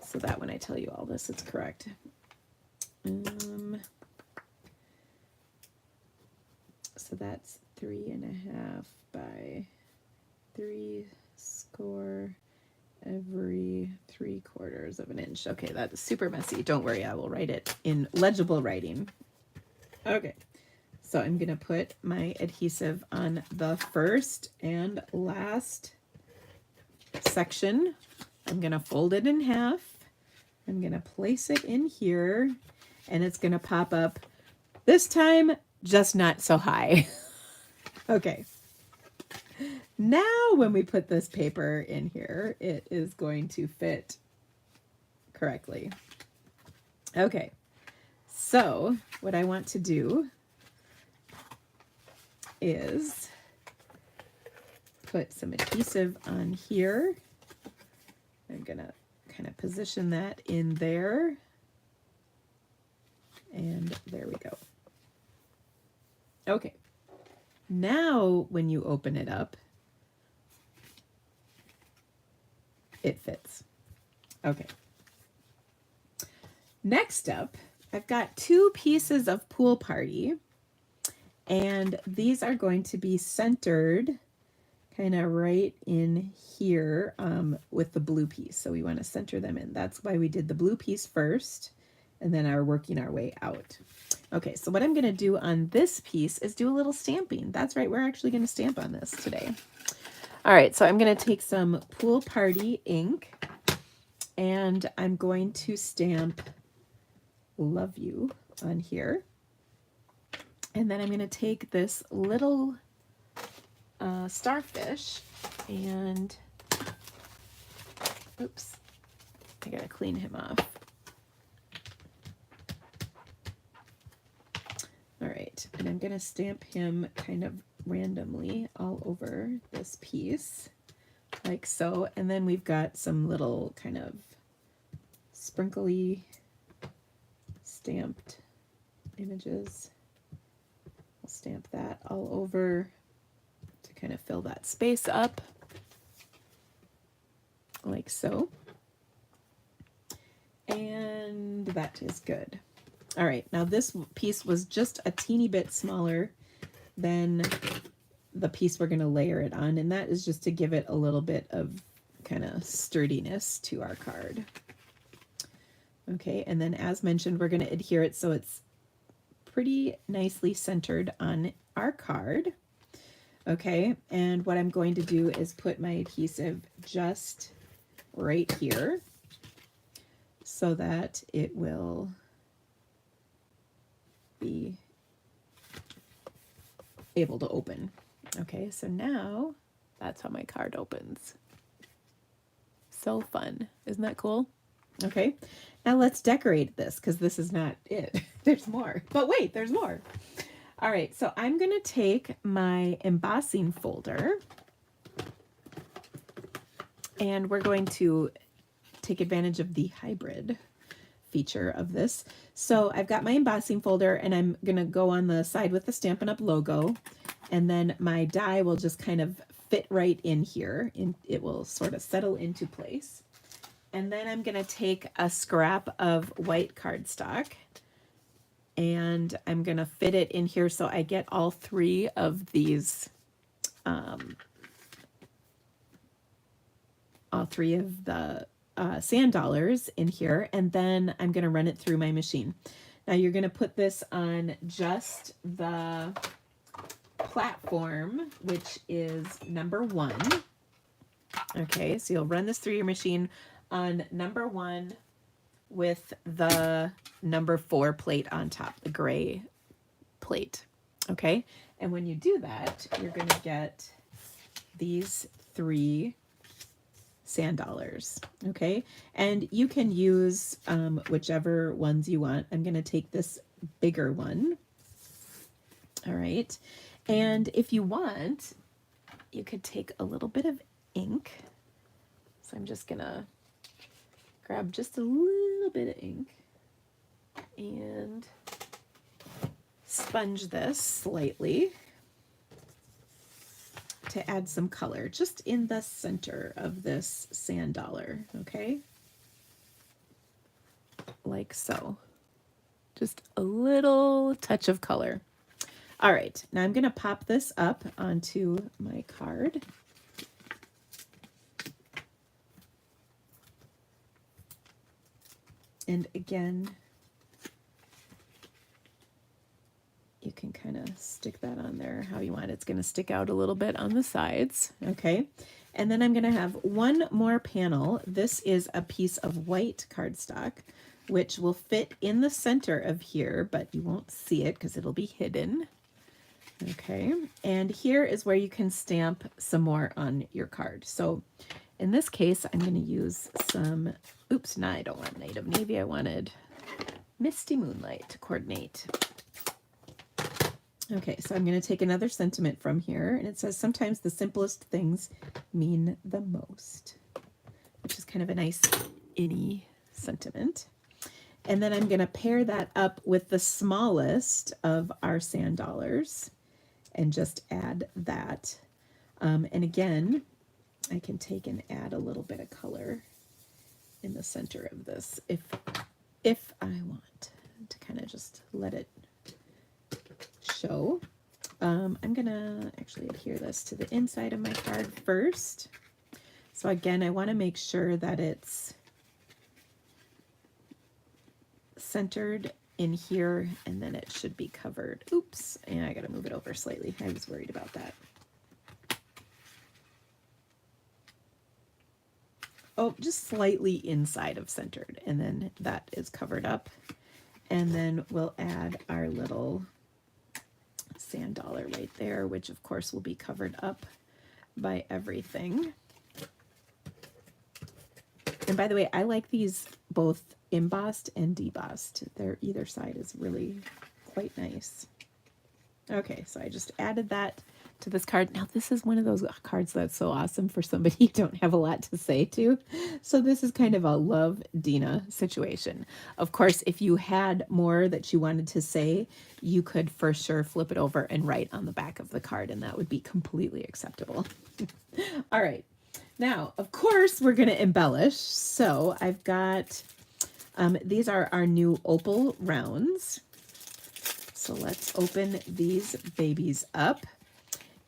so that when I tell you all this, it's correct. So that's 3.5 by 3 score every 3/4 of an inch. Okay, that is super messy. Don't worry, I will write it in legible writing. Okay, so I'm going to put my adhesive on the first and last section. I'm going to fold it in half. I'm going to place it in here, and it's going to pop up this time, just not so high. Okay. Now when we put this paper in here, it is going to fit correctly. Okay, so what I want to do is put some adhesive on here. I'm gonna kind of position that in there, and there we go. Okay, now when you open it up, it fits. Okay. Next up, I've got 2 pieces of Pool Party, and these are going to be centered kind of right in here with the blue piece. So we want to center them in. That's why we did the blue piece first, and then are working our way out. Okay, so what I'm going to do on this piece is do a little stamping. That's right, we're actually going to stamp on this today. All right, so I'm going to take some Pool Party ink, and I'm going to stamp Love You on here. And then I'm going to take this little starfish and, oops, I got to clean him off. All right, and I'm going to stamp him kind of randomly all over this piece, like so. And then we've got some little kind of sprinkly stamped images. I'll stamp that all over to kind of fill that space up, like so. And that is good. All right, now this piece was just a teeny bit smaller than the piece we're going to layer it on, and that is just to give it a little bit of kind of sturdiness to our card. Okay, and then as mentioned, we're going to adhere it so it's pretty nicely centered on our card. Okay, and what I'm going to do is put my adhesive just right here so that it will be able to open. Okay, so now that's how my card opens. So fun. Isn't that cool? Okay, now let's decorate this because this is not it. There's more. But wait, there's more. All right, so I'm going to take my embossing folder and we're going to take advantage of the hybrid feature of this. So I've got my embossing folder and I'm going to go on the side with the Stampin' Up! Logo, and then my die will just kind of fit right in here and it will sort of settle into place. And then I'm going to take a scrap of white cardstock and I'm going to fit it in here so I get all three of these, all three of the sand dollars in here, and then I'm going to run it through my machine. Now you're going to put this on just the platform, which is number 1. Okay, so you'll run this through your machine on number 1 with the number 4 plate on top, the gray plate. Okay, and when you do that, you're going to get these 3 sand dollars. Okay, and you can use whichever ones you want. I'm going to take this bigger one. All right, and if you want, you could take a little bit of ink. So I'm just going to grab just a little bit of ink and sponge this slightly to add some color just in the center of this sand dollar, okay? Like so. Just a little touch of color. All right, now I'm going to pop this up onto my card. And again, you can kind of stick that on there how you want. It's going to stick out a little bit on the sides, okay? And then I'm going to have one more panel. This is a piece of white cardstock, which will fit in the center of here, but you won't see it because it'll be hidden, okay? And here is where you can stamp some more on your card. So in this case, I'm going to use some, oops, no, I don't want Night of Navy. I wanted Misty Moonlight to coordinate. Okay, so I'm going to take another sentiment from here, and it says, sometimes the simplest things mean the most, which is kind of a nice inny sentiment. And then I'm going to pair that up with the smallest of our sand dollars and just add that. And again, I can take and add a little bit of color in the center of this if I want to kind of just let it show. I'm gonna actually adhere this to the inside of my card first. So again, I want to make sure that it's centered in here, and then it should be covered. Oops, and I gotta move it over slightly. I was worried about that. Oh, just slightly inside of centered, and then that is covered up. And then we'll add our little sand dollar right there, which of course will be covered up by everything. And by the way, I like these both embossed and debossed. Either side is really quite nice. Okay, so I just added that to this card. Now this is one of those cards that's so awesome for somebody you don't have a lot to say to. So this is kind of a love Dina situation. Of course, if you had more that you wanted to say, you could for sure flip it over and write on the back of the card, and that would be completely acceptable. All right. Now, of course, we're going to embellish. So I've got, these are our new opal rounds. So let's open these babies up.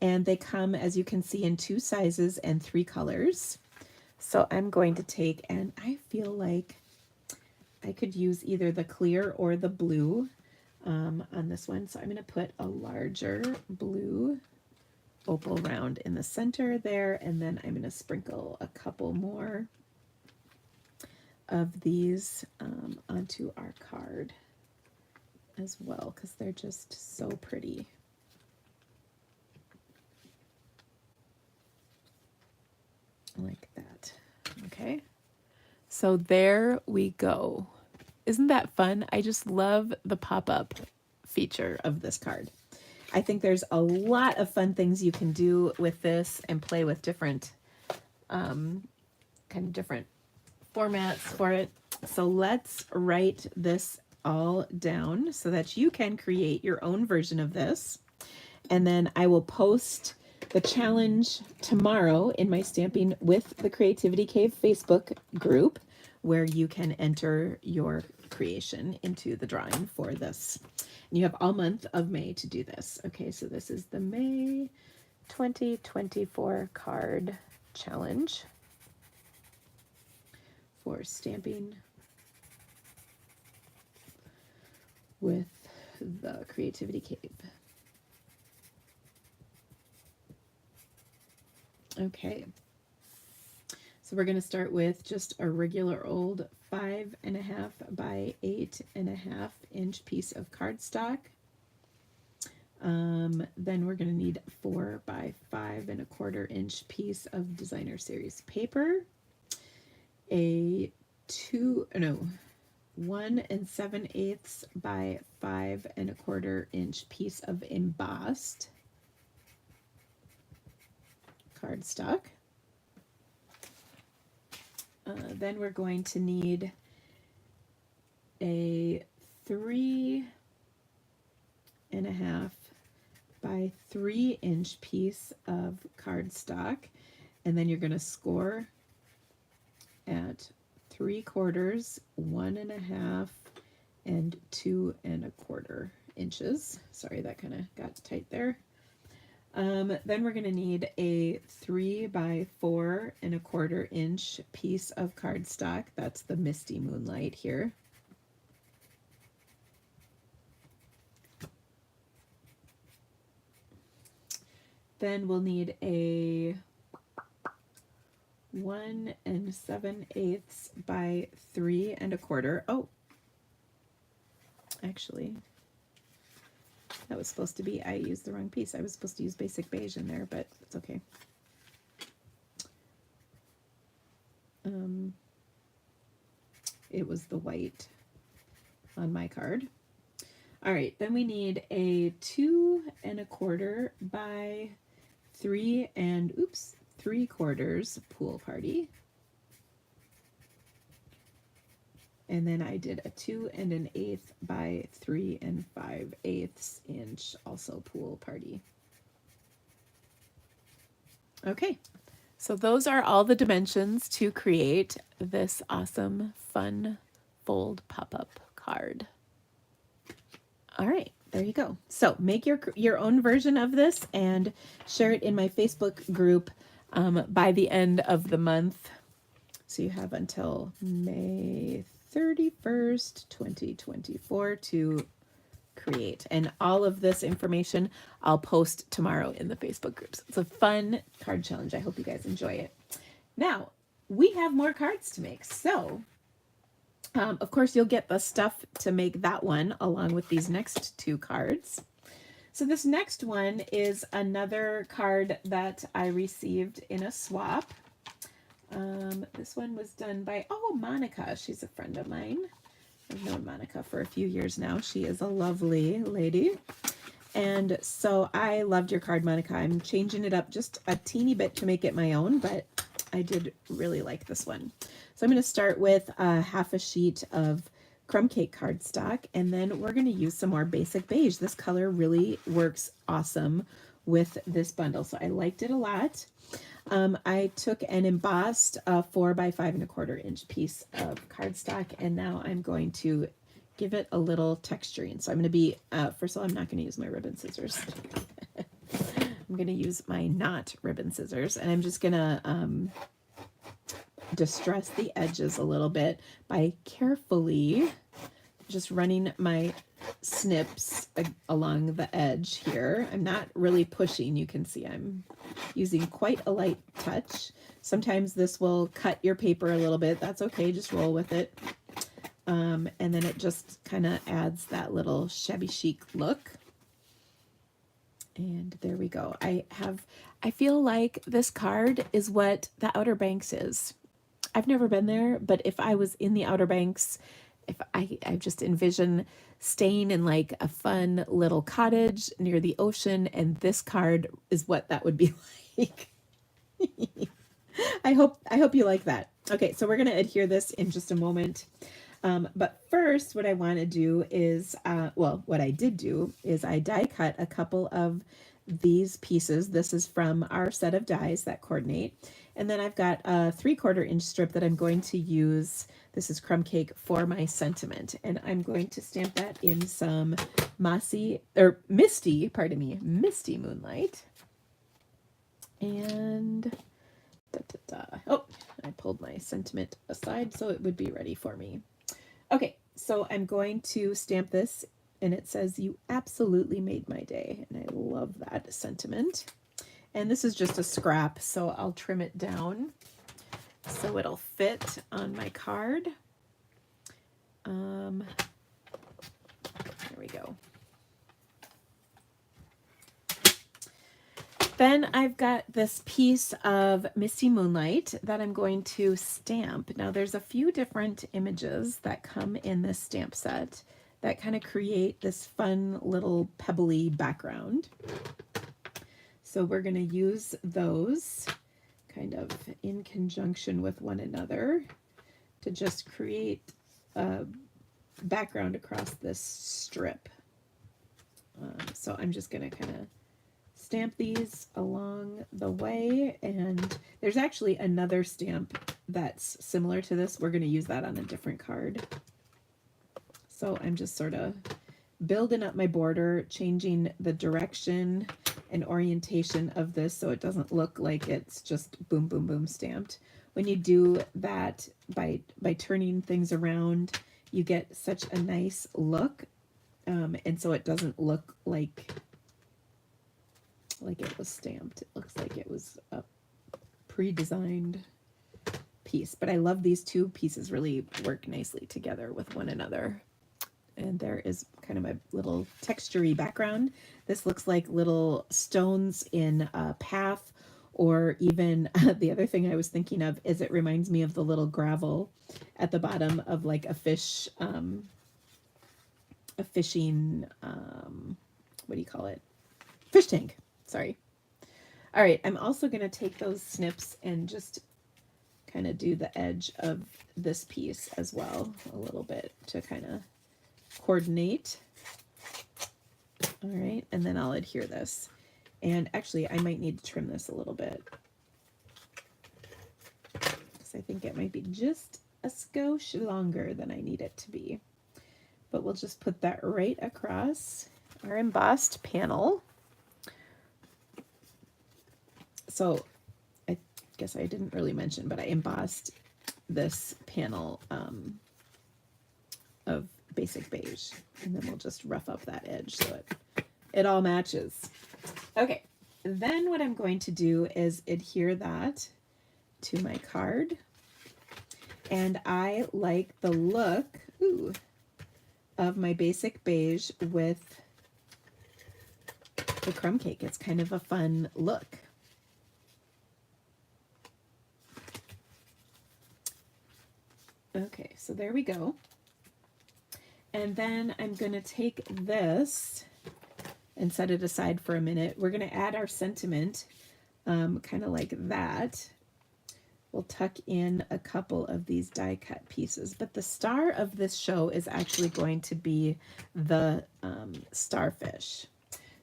And they come, as you can see, in 2 sizes and 3 colors. So I'm going to take, and I feel like I could use either the clear or the blue on this one. So I'm going to put a larger blue opal round in the center there, and then I'm going to sprinkle a couple more of these onto our card as well, because they're just so pretty. Like that. Okay, so there we go. Isn't that fun? I just love the pop-up feature of this card. I think there's a lot of fun things you can do with this and play with different kind of different formats for it. So let's write this all down so that you can create your own version of this, and then I will post the challenge tomorrow in my Stamping with the Creativity Cave Facebook group, where you can enter your creation into the drawing for this. And you have all month of May to do this. Okay, so this is the May 2024 card challenge for Stamping with the Creativity Cave. Okay, so we're going to start with just a regular old 5.5 by 8.5 inch piece of cardstock. Then we're going to need 4 by 5.25 inch piece of designer series paper, a 1 7/8 by 5.25 inch piece of embossed cardstock. Then we're going to need a 3.5 by 3 inch piece of cardstock, and then you're going to score at 3/4, 1.5, and 2.25 inches. Sorry, that kind of got tight there. Then we're going to need a 3 by 4.25 inch piece of cardstock. That's the Misty Moonlight here. Then we'll need a 1 7/8 by 3.25. Oh, actually, that was supposed to be, I used the wrong piece. I was supposed to use Basic Beige in there, but it's okay. It was the white on my card. All right, then we need a 2.25 by 3.75 pool party. And then I did a 2 1/8 by 3 5/8 inch, also pool party. Okay, so those are all the dimensions to create this awesome, fun fold pop-up card. All right, there you go. So make your own version of this and share it in my Facebook group by the end of the month. So you have until May 31st, 2024 to create. And all of this information I'll post tomorrow in the Facebook groups. It's a fun card challenge. I hope you guys enjoy it. Now, we have more cards to make. So, of course, you'll get the stuff to make that one along with these next two cards. So this next one is another card that I received in a swap. This one was done by, Monica. She's a friend of mine. I've known Monica for a few years now. She is a lovely lady. And so I loved your card, Monica. I'm changing it up just a teeny bit to make it my own, but I did really like this one. So I'm going to start with half a sheet of crumb cake cardstock, and then we're going to use some more basic beige. This color really works awesome with this bundle, so I liked it a lot. I took an embossed 4 by 5¼ inch piece of cardstock, and now I'm going to give it a little texturing. So I'm going to be, first of all, I'm not going to use my ribbon scissors. I'm going to use my not ribbon scissors, and I'm just going to distress the edges a little bit by carefully just running my snips along the edge here. I'm not really pushing. You can see I'm using quite a light touch. Sometimes this will cut your paper a little bit. That's okay. Just roll with it. And then it just kind of adds that little shabby chic look. And there we go. I feel like this card is what the Outer Banks is. I've never been there, but if I was in the Outer Banks, if I just envision staying in like a fun little cottage near the ocean, and this card is what that would be like. I hope you like that. Okay, so we're going to adhere this in just a moment. But first, what I want to do is, what I did do is I die cut a couple of these pieces. This is from our set of dies that coordinate. And then I've got a 3/4 inch strip that I'm going to use. This is crumb cake for my sentiment. And I'm going to stamp that in some misty moonlight. And oh, I pulled my sentiment aside so it would be ready for me. Okay, so I'm going to stamp this, and it says, "You absolutely made my day." And I love that sentiment. And this is just a scrap, so I'll trim it down so it'll fit on my card. There we go. Then I've got this piece of Misty Moonlight that I'm going to stamp. Now there's a few different images that come in this stamp set that kind of create this fun little pebbly background. So we're going to use those kind of in conjunction with one another to just create a background across this strip. So I'm just going to kind of stamp these along the way, and there's actually another stamp that's similar to this. We're going to use that on a different card. So I'm just sort of building up my border, changing the direction and orientation of this so it doesn't look like it's just boom, boom, boom stamped. When you do that by turning things around, you get such a nice look, and so it doesn't look like it was stamped. It looks like it was a pre-designed piece. But I love these two pieces really work nicely together with one another. And there is kind of a little textury background. This looks like little stones in a path, or even the other thing I was thinking of is it reminds me of the little gravel at the bottom of like a fish, a fishing, what do you call it? Fish tank. Sorry. All right, I'm also going to take those snips and just kind of do the edge of this piece as well a little bit to kind of coordinate. All right, and then I'll adhere this. And actually, I might need to trim this a little bit because I think it might be just a skosh longer than I need it to be. But we'll just put that right across our embossed panel. So I guess I didn't really mention, but I embossed this panel of basic beige. And then we'll just rough up that edge so it all matches. Okay, then what I'm going to do is adhere that to my card. And I like the look of my basic beige with the crumb cake. It's kind of a fun look. Okay, so there we go. And then I'm going to take this and set it aside for a minute. We're going to add our sentiment kind of like that. We'll tuck in a couple of these die cut pieces, but the star of this show is actually going to be the starfish.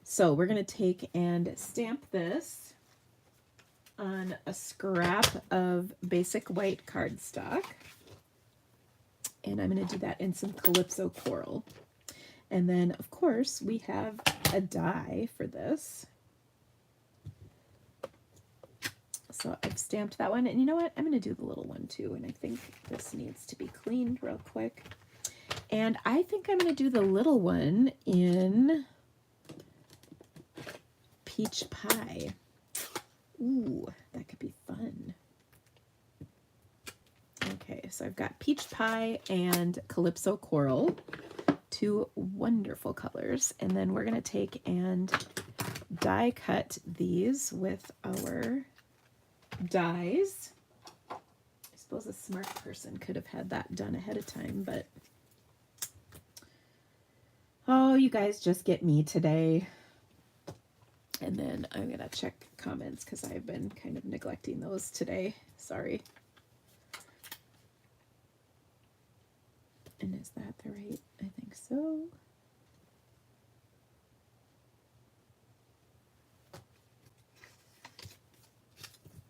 So we're going to take and stamp this on a scrap of basic white cardstock. And I'm going to do that in some Calypso coral. And then, of course, we have a die for this. So I've stamped that one. And you know what? I'm going to do the little one too. And I think this needs to be cleaned real quick. And I think I'm going to do the little one in peach pie. Ooh, that could be fun. Okay, so I've got peach pie and Calypso coral, two wonderful colors. And then we're going to take and die cut these with our dies. I suppose a smart person could have had that done ahead of time, but oh, you guys just get me today. And then I'm going to check comments because I've been kind of neglecting those today. Sorry. And is that the right? I think so.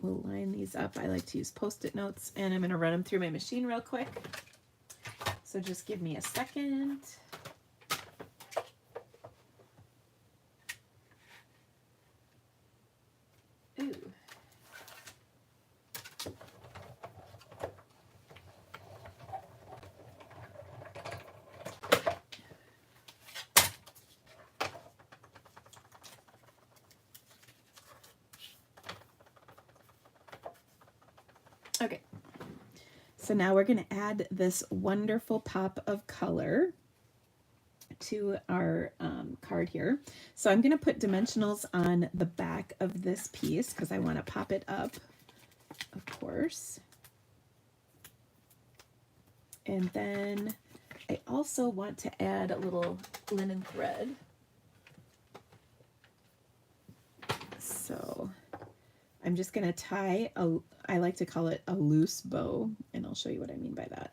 We'll line these up. I like to use Post-it notes, and I'm going to run them through my machine real quick. So just give me a second. Ooh. Okay, so now we're going to add this wonderful pop of color to our card here. So I'm going to put dimensionals on the back of this piece because I want to pop it up, of course. And then I also want to add a little linen thread. So I'm just going to tie I like to call it a loose bow, and I'll show you what I mean by that.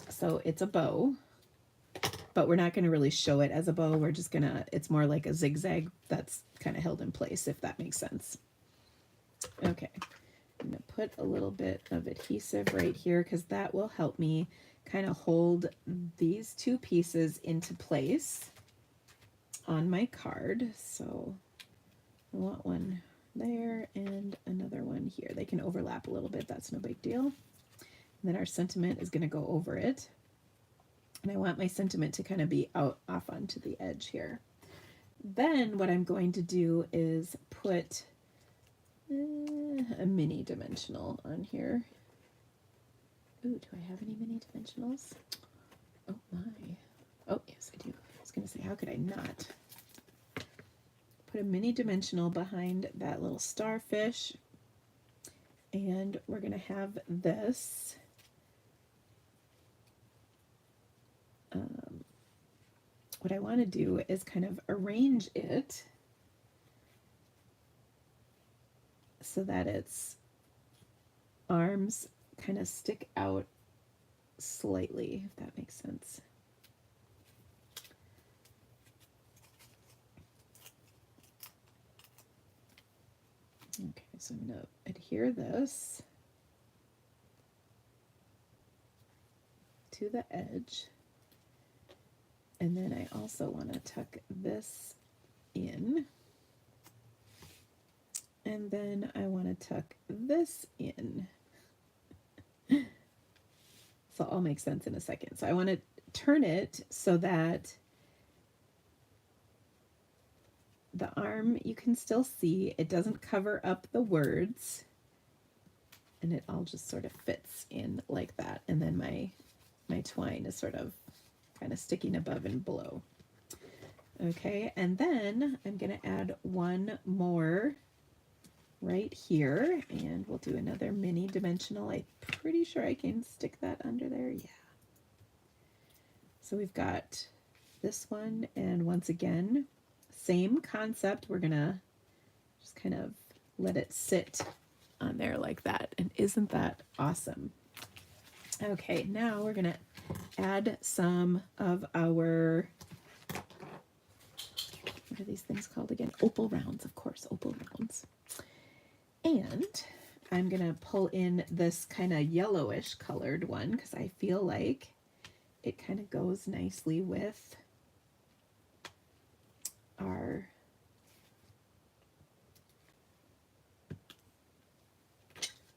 So it's a bow, but we're not going to really show it as a bow. We're just going to, it's more like a zigzag that's kind of held in place, if that makes sense. Okay, I'm going to put a little bit of adhesive right here because that will help me kind of hold these two pieces into place on my card. So I want one there and another one here. They can overlap a little bit, that's no big deal. And then our sentiment is going to go over it. And I want my sentiment to kind of be out off onto the edge here. Then what I'm going to do is put a mini dimensional on here. Ooh, do I have any mini dimensionals? Oh my. Oh, yes, I do. I was going to say, how could I not? Put a mini dimensional behind that little starfish, and we're going to have this what I want to do is kind of arrange it so that its arms kind of stick out slightly, if that makes sense. Okay, so I'm going to adhere this to the edge. And then I also want to tuck this in. And then I want to tuck this in. It's will all make sense in a second. So I want to turn it so that the arm you can still see. It doesn't cover up the words. And it all just sort of fits in like that. And then my twine is sort of kind of sticking above and below. Okay, and then I'm going to add one more right here, and we'll do another mini dimensional. I'm pretty sure I can stick that under there. Yeah. So we've got this one, and once again, same concept. We're going to just kind of let it sit on there like that. And isn't that awesome? Okay, now we're going to add some of our, what are these things called again? Opal rounds, of course, opal rounds. And I'm going to pull in this kind of yellowish colored one because I feel like it kind of goes nicely with our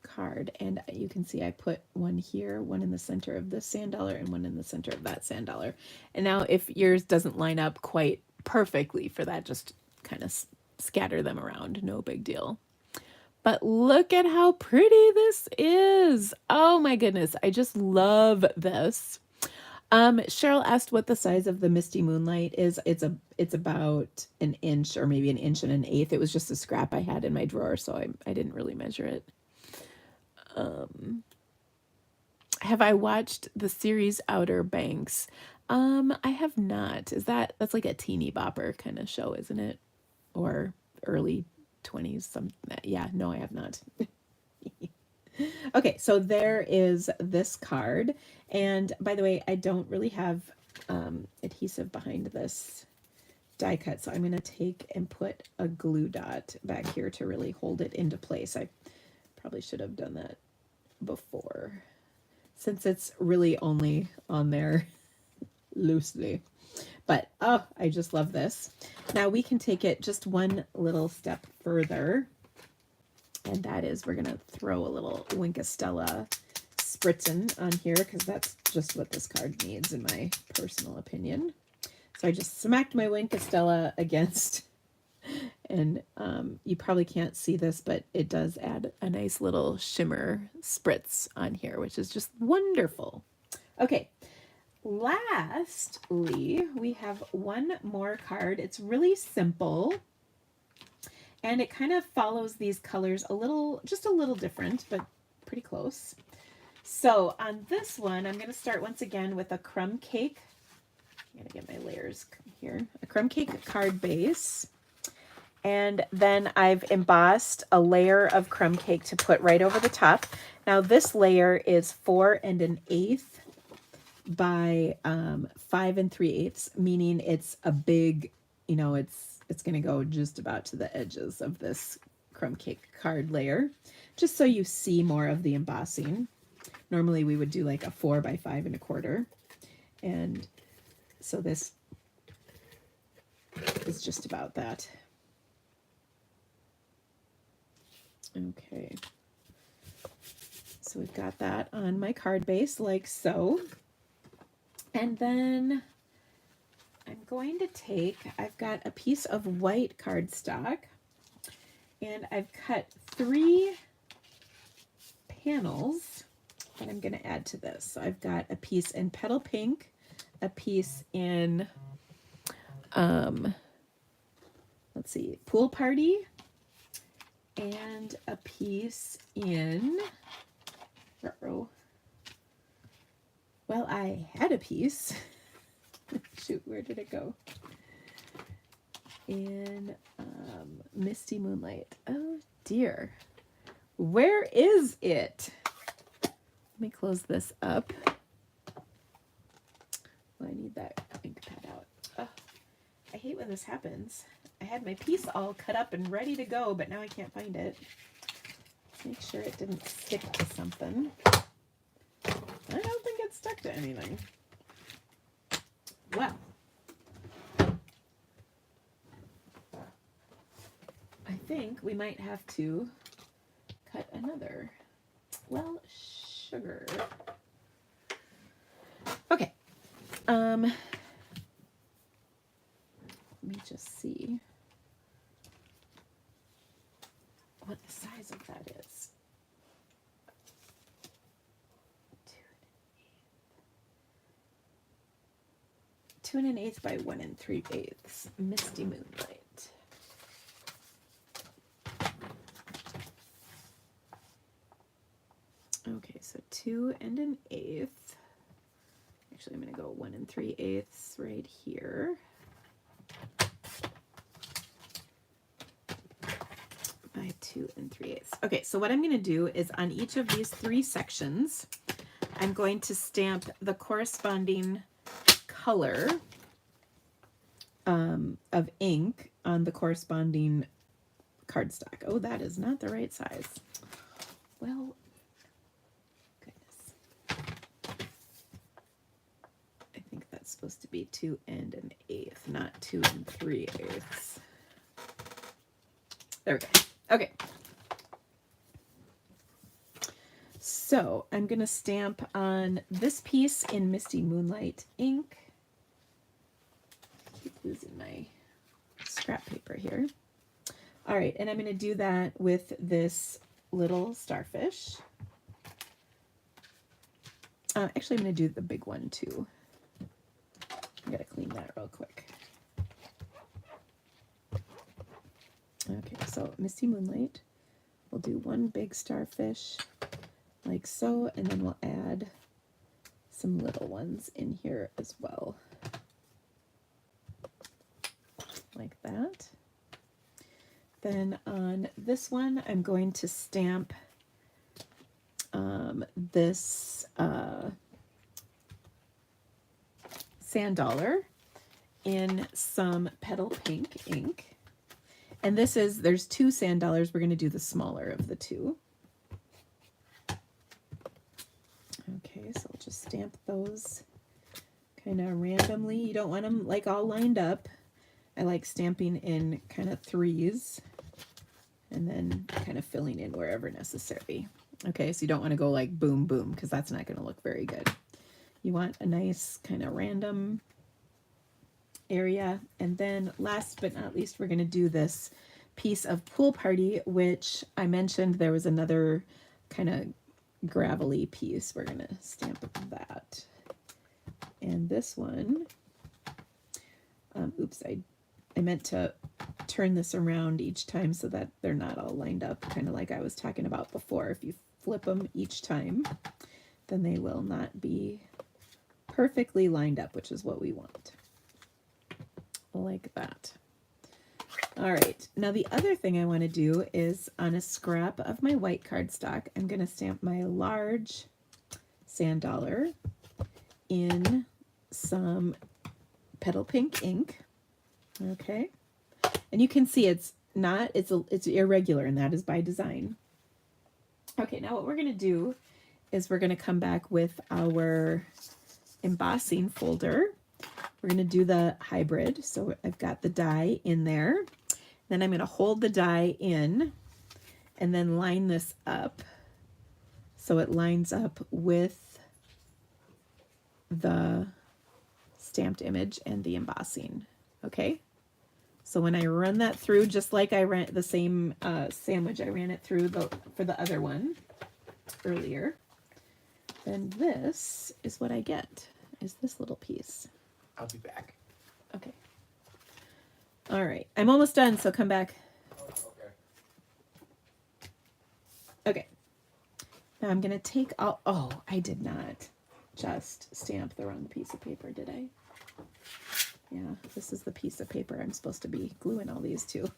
card. And you can see I put one here, one in the center of this sand dollar and one in the center of that sand dollar. And now if yours doesn't line up quite perfectly for that, just kind of scatter them around, no big deal. But look at how pretty this is. Oh my goodness, I just love this. Cheryl asked what the size of the Misty Moonlight is. It's about an inch or maybe an inch and an eighth. It was just a scrap I had in my drawer, so I didn't really measure it. Have I watched the series Outer Banks? I have not. That's like a teeny bopper kind of show, isn't it? Or early 20s, something. Yeah, no, I have not. Okay, so there is this card. And by the way, I don't really have adhesive behind this die cut, so I'm going to take and put a glue dot back here to really hold it into place. I probably should have done that before, since it's really only on there loosely. But oh, I just love this. Now we can take it just one little step further, and that is we're going to throw a little Winkostella spritzin on here because that's just what this card needs in my personal opinion. So I just smacked my Winkostella against, and you probably can't see this, but it does add a nice little shimmer spritz on here, which is just wonderful. Okay. Lastly, we have one more card. It's really simple, and it kind of follows these colors just a little different, but pretty close. So on this one, I'm going to start once again with a crumb cake. I'm going to get my layers here. A crumb cake card base. And then I've embossed a layer of crumb cake to put right over the top. Now this layer is 4 1/8 by 5 3/8, meaning it's a big, it's going to go just about to the edges of this crumb cake card layer, just so you see more of the embossing. Normally we would do like a 4 by 5 1/4, and so this is just about that. Okay, so we've got that on my card base like so. And then I'm going to I've got a piece of white cardstock, and I've cut 3 panels that I'm going to add to this. So I've got a piece in Petal Pink, a piece in, let's see, Pool Party, and a piece in, well, I had a piece. Shoot, where did it go? In Misty Moonlight. Oh dear. Where is it? Let me close this up. Well, I need that ink pad out. Oh, I hate when this happens. I had my piece all cut up and ready to go, but now I can't find it. Make sure it didn't stick to something. I don't think it's stuck to anything. Well, I think we might have to cut another. Well, sugar. Let me just see what the size of that is. 2 1/8 by 1 3/8. Misty Moonlight. Okay, so 2 1/8. Actually, I'm going to go 1 3/8 right here. By 2 3/8. Okay, so what I'm going to do is on each of these 3 sections, I'm going to stamp the corresponding color of ink on the corresponding cardstock. Oh, that is not the right size. Well, goodness. I think that's supposed to be 2 1/8, not 2 3/8. There we go. Okay. So I'm going to stamp on this piece in Misty Moonlight ink. Keep losing my scrap paper here. All right, and I'm going to do that with this little starfish. Actually, I'm going to do the big one too. I got to clean that real quick. Okay, so Misty Moonlight. We'll do one big starfish like so, and then we'll add some little ones in here as well. Like that. Then on this one, I'm going to stamp this sand dollar in some petal pink ink. And this is, there's 2 sand dollars. We're going to do the smaller of the 2. Okay, so I'll just stamp those kind of randomly. You don't want them like all lined up. I like stamping in kind of 3s and then kind of filling in wherever necessary. Okay, so you don't want to go like boom, boom, because that's not going to look very good. You want a nice kind of random area. And then last but not least, we're going to do this piece of Pool Party, which I mentioned there was another kind of gravelly piece. We're going to stamp that. And this one, oops, I meant to turn this around each time so that they're not all lined up, kind of like I was talking about before. If you flip them each time, then they will not be perfectly lined up, which is what we want. Like that. All right, now the other thing I want to do is on a scrap of my white cardstock, I'm going to stamp my large sand dollar in some petal pink ink. Okay, and you can see it's irregular, and that is by design. Okay, now what we're going to do is we're going to come back with our embossing folder. We're going to do the hybrid. So I've got the die in there. Then I'm going to hold the die in and then line this up so it lines up with the stamped image and the embossing. Okay, so when I run that through, just like I ran the same sandwich, I ran it through for the other one earlier, then this is what I get, is this little piece. I'll be back. Okay. All right, I'm almost done, so come back. Oh, okay. Okay. Now I'm gonna take all, oh, I did not just stamp the wrong piece of paper, did I? Yeah, this is the piece of paper I'm supposed to be gluing all these to.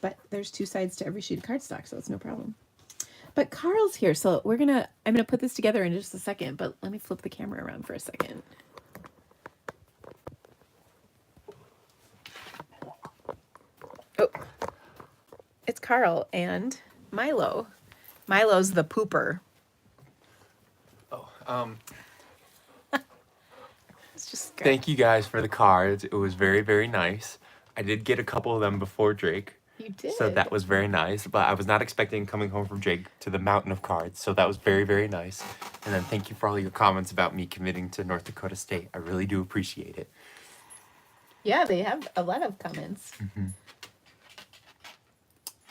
But there's 2 sides to every sheet of cardstock, so it's no problem. But Carl's here, so I'm gonna put this together in just a second, but let me flip the camera around for a second. Oh, it's Carl and Milo. Milo's the pooper. Oh, It's just thank you guys for the cards. It was very, very nice. I did get a couple of them before Drake. You did. So that was very nice, but I was not expecting coming home from Jake to the mountain of cards. So that was very, very nice. And then thank you for all your comments about me committing to North Dakota State. I really do appreciate it. Yeah, they have a lot of comments.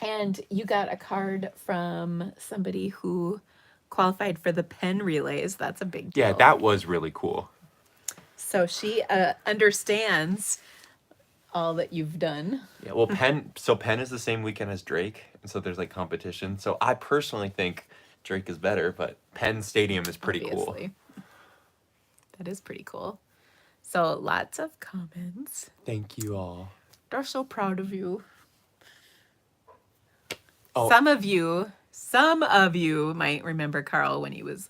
And you got a card from somebody who qualified for the pen relays. That's a big deal. Yeah, that was really cool. So she understands all that you've done. Yeah, well, Penn is the same weekend as Drake, and so there's like competition. So I personally think Drake is better, but Penn Stadium is pretty cool. That is pretty cool. So lots of comments. Thank you all. They're so proud of you. Oh. Some of you might remember Carl when he was.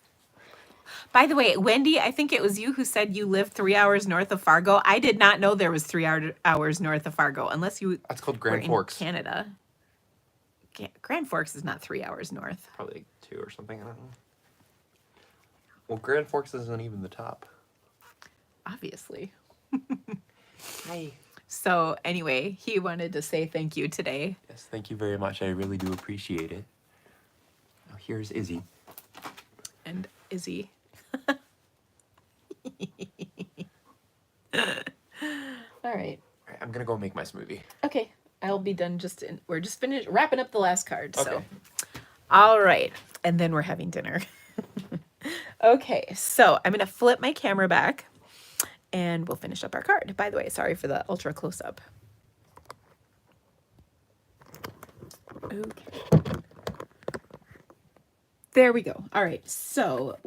By the way, Wendy, I think it was you who said you lived 3 hours north of Fargo. I did not know there was 3 hours north of Fargo, unless you. That's called were Grand Forks. in Canada. Grand Forks is not 3 hours north. Probably like 2 or something. I don't know. Well, Grand Forks isn't even the top. Obviously. Hi. So anyway, he wanted to say thank you today. Yes, thank you very much. I really do appreciate it. Now here's Izzy. And Izzy. All right. All right, I'm gonna go make my smoothie. Okay. I'll be done we're just finished wrapping up the last card. Okay. So all right. And then we're having dinner. Okay, so I'm gonna flip my camera back and we'll finish up our card. By the way, sorry for the ultra close-up. Okay. There we go. All right, so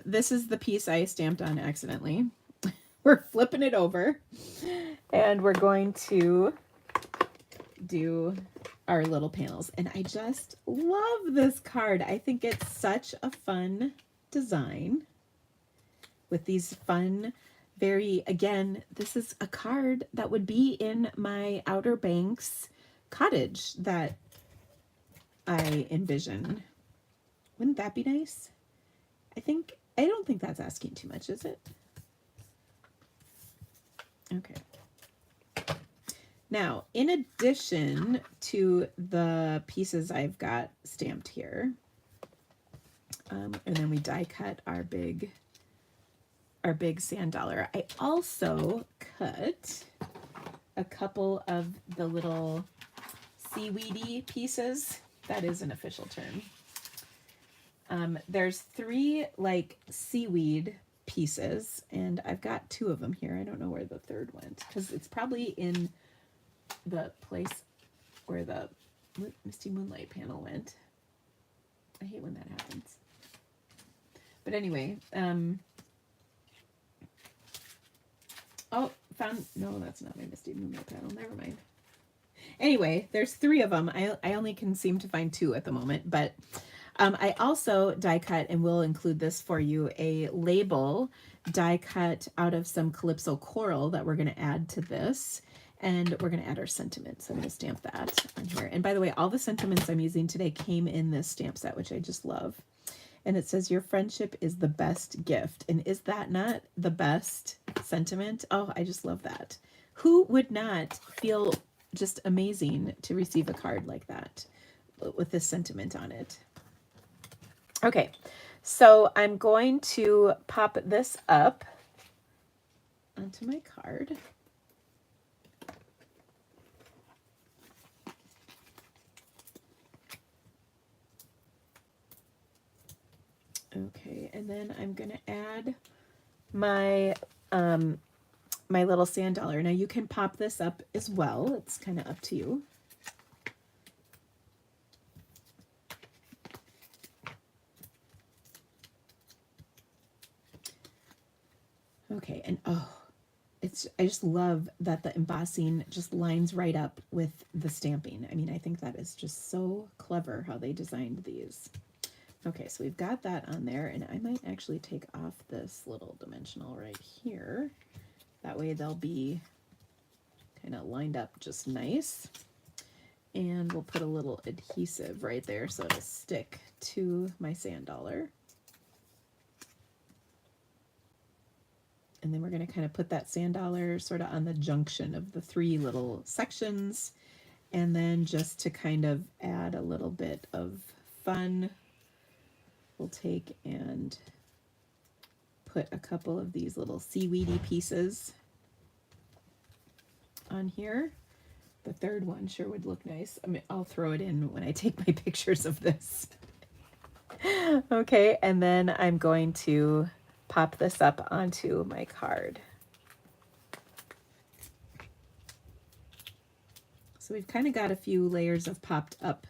this is the piece I stamped on accidentally. We're flipping it over and we're going to do our little panels. And I just love this card. I think it's such a fun design with these fun, again, this is a card that would be in my Outer Banks cottage that I envision. Wouldn't that be nice? I don't think that's asking too much, is it? Okay. Now, in addition to the pieces I've got stamped here, and then we die cut our big sand dollar, I also cut a couple of the little seaweedy pieces. That is an official term. There's 3 like seaweed pieces, and I've got 2 of them here. I don't know where the third went because it's probably in the place where the Misty Moonlight panel went. I hate when that happens. But anyway, no, that's not my Misty Moonlight panel. Never mind. Anyway, there's 3 of them. I only can seem to find 2 at the moment, but I also die cut, and will include this for you, a label die cut out of some Calypso coral that we're going to add to this. And we're going to add our sentiments. I'm going to stamp that on here. And by the way, all the sentiments I'm using today came in this stamp set, which I just love. And it says, your friendship is the best gift. And is that not the best sentiment? Oh, I just love that. Who would not feel just amazing to receive a card like that with this sentiment on it? Okay, so I'm going to pop this up onto my card. Okay, and then I'm going to add my my little sand dollar. Now you can pop this up as well. It's kind of up to you. Okay, and I just love that the embossing just lines right up with the stamping. I mean, I think that is just so clever how they designed these. Okay, so we've got that on there, and I might actually take off this little dimensional right here. That way they'll be kind of lined up just nice. And we'll put a little adhesive right there so it'll stick to my sand dollar. And then we're going to kind of put that sand dollar sort of on the junction of the 3 little sections. And then just to kind of add a little bit of fun, we'll take and put a couple of these little seaweedy pieces on here. The third one sure would look nice. I mean, I'll throw it in when I take my pictures of this. Okay, and then I'm going to pop this up onto my card. So we've kind of got a few layers of popped up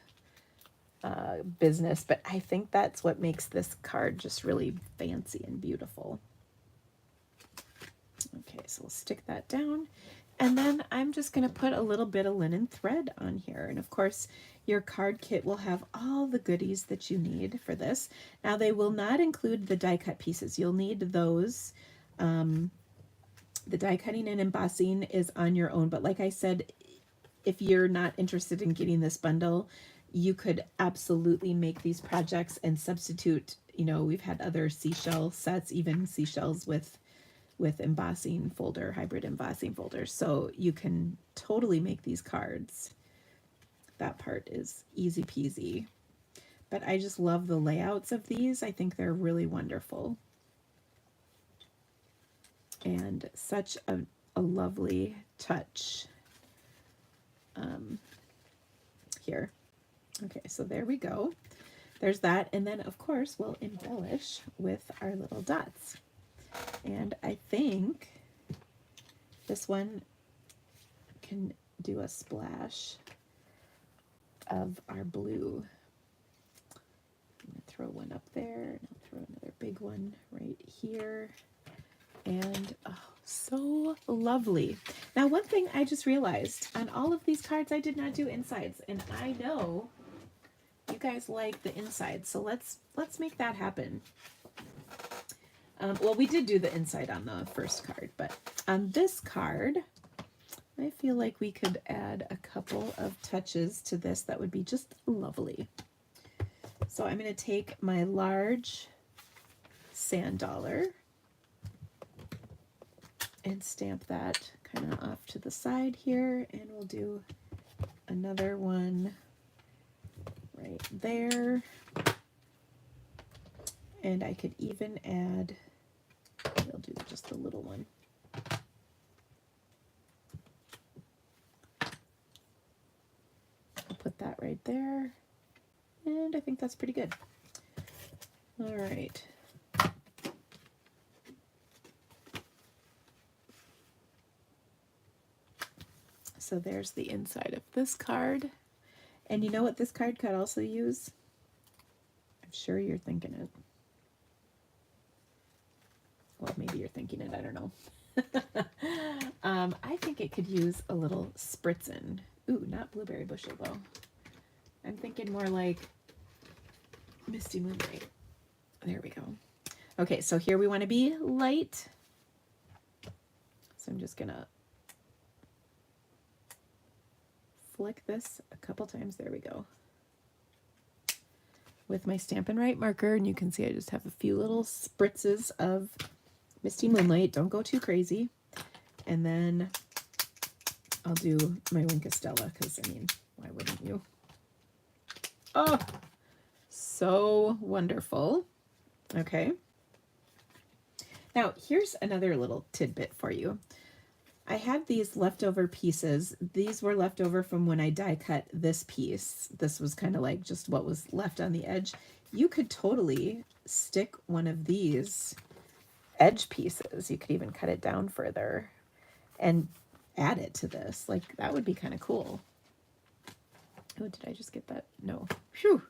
business, but I think that's what makes this card just really fancy and beautiful. Okay, so we'll stick that down. And then I'm just going to put a little bit of linen thread on here. And of course, your card kit will have all the goodies that you need for this. Now, they will not include the die cut pieces. You'll need those. The die cutting and embossing is on your own. But like I said, if you're not interested in getting this bundle, you could absolutely make these projects and substitute. You know, we've had other seashell sets, even seashells with embossing folder, hybrid embossing folders. So you can totally make these cards. That part is easy peasy. But I just love the layouts of these. I think they're really wonderful. And such a lovely touch here. Okay, so there we go. There's that. And then, of course, we'll embellish with our little dots. And I think this one can do a splash of our blue. I'm going to throw one up there, and I'll throw another big one right here. And oh, so lovely. Now, one thing I just realized, on all of these cards, I did not do insides, and I know you guys like the insides, so let's make that happen. Well, we did do the inside on the first card, but on this card, I feel like we could add a couple of touches to this that would be just lovely. So I'm going to take my large sand dollar and stamp that kind of off to the side here, and we'll do another one right there. And I could even add, we'll do just the little one. I'll put that right there, and I think that's pretty good. All right. So there's the inside of this card. And you know what this card could also use? I'm sure you're thinking it. Well, maybe you're thinking it, I don't know. I think it could use a little spritzin. Ooh, not blueberry bushel though. I'm thinking more like Misty Moonlight. There we go. Okay, so here we want to be light. So I'm just gonna flick this a couple times. There we go. With my Stampin' Write marker, and you can see I just have a few little spritzes of Misty Moonlight. Don't go too crazy. And then I'll do my Wink of Stella, because, I mean, why wouldn't you? Oh, so wonderful. Okay. Now, here's another little tidbit for you. I had these leftover pieces. These were left over from when I die cut this piece. This was kind of like just what was left on the edge. You could totally stick one of these edge pieces. You could even cut it down further and add it to this. Like, that would be kind of cool. Oh, did I just get that? No. Phew.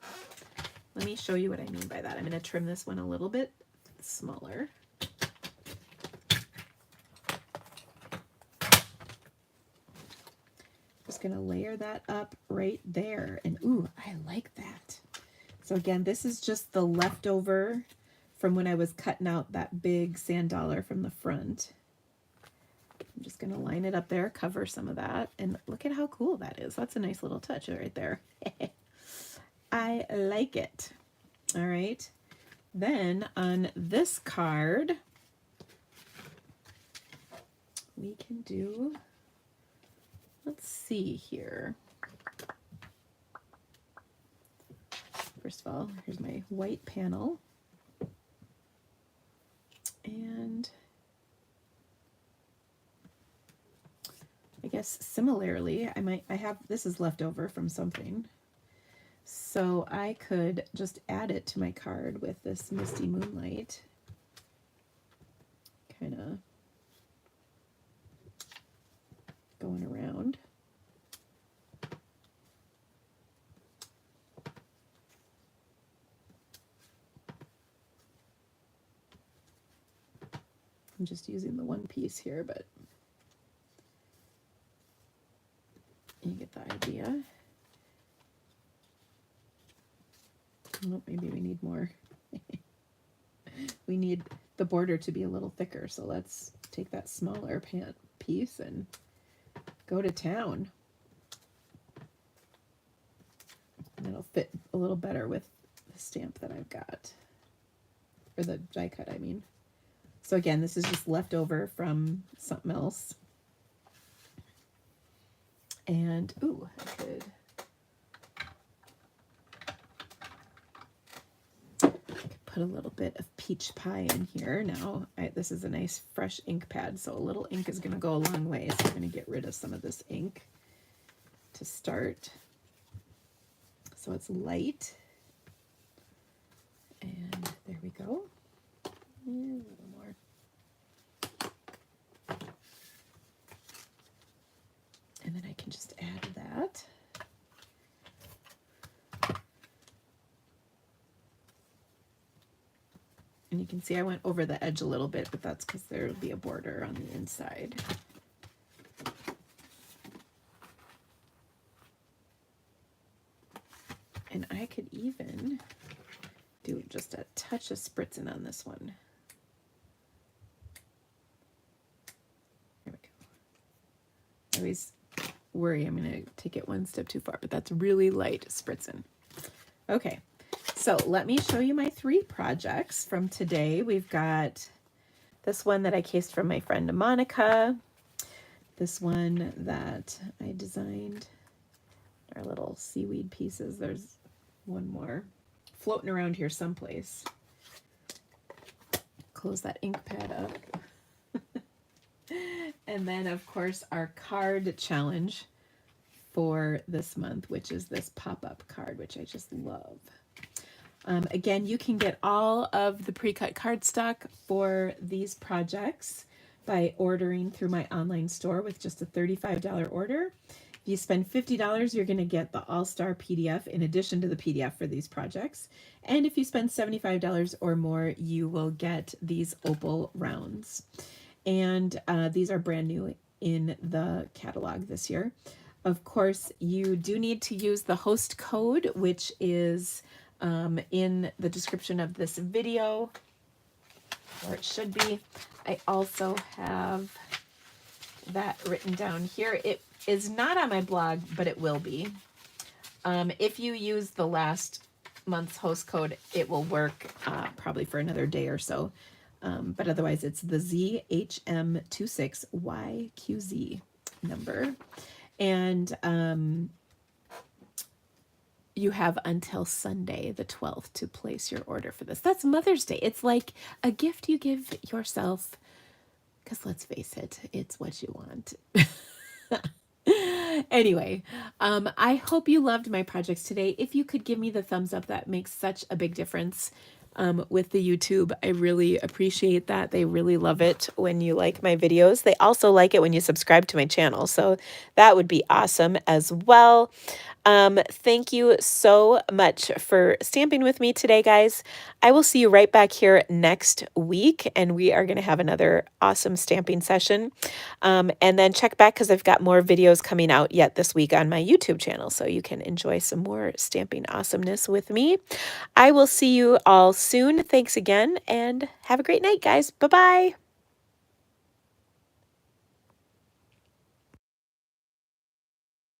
Let me show you what I mean by that. I'm going to trim this one a little bit smaller. Just going to layer that up right there. And ooh, I like that. So again, this is just the leftover from when I was cutting out that big sand dollar from the front. I'm just going to line it up there, cover some of that, and look at how cool that is. That's a nice little touch right there. I like it. All right. Then on this card, we can do, let's see here. First of all, here's my white panel. And I guess similarly, I have, this is left over from something. So I could just add it to my card with this Misty Moonlight. Kind of going around. I'm just using the one piece here, but you get the idea. Oh, maybe we need more. We need the border to be a little thicker, so let's take that smaller piece and go to town. And it'll fit a little better with the stamp that I've got, or the die cut, I mean. So again, this is just left over from something else. And, ooh, I could put a little bit of peach pie in here. Now, this is a nice fresh ink pad, so a little ink is going to go a long way. So I'm going to get rid of some of this ink to start. So it's light. And there we go. And a little more. And then I can just add that. And you can see I went over the edge a little bit, but that's because there will be a border on the inside. And I could even do just a touch of spritzing on this one. There we go. I always worry I'm going to take it one step too far, but that's really light spritzing. Okay, so let me show you my 3 projects from today. We've got this one that I cased from my friend Monica, this one that I designed, our little seaweed pieces. There's one more floating around here someplace. Close that ink pad up. And then, of course, our card challenge for this month, which is this pop-up card, which I just love. Again, you can get all of the pre-cut cardstock for these projects by ordering through my online store with just a $35 order. If you spend $50, you're going to get the All-Star PDF in addition to the PDF for these projects. And if you spend $75 or more, you will get these opal rounds. And these are brand new in the catalog this year. Of course, you do need to use the host code, which is in the description of this video, or it should be. I also have that written down here. It is not on my blog, but it will be. If you use the last month's host code, it will work probably for another day or so. But otherwise, it's the ZHM26YQZ number. And you have until Sunday, the 12th, to place your order for this. That's Mother's Day. It's like a gift you give yourself, because let's face it, it's what you want. Anyway, I hope you loved my projects today. If you could give me the thumbs up, that makes such a big difference with the YouTube. I really appreciate that. They really love it when you like my videos. They also like it when you subscribe to my channel. So that would be awesome as well. Thank you so much for stamping with me today, guys. I will see you right back here next week, and we are going to have another awesome stamping session. And then check back because I've got more videos coming out yet this week on my YouTube channel, so you can enjoy some more stamping awesomeness with me. I will see you all soon. Thanks again, and have a great night, guys. Bye-bye.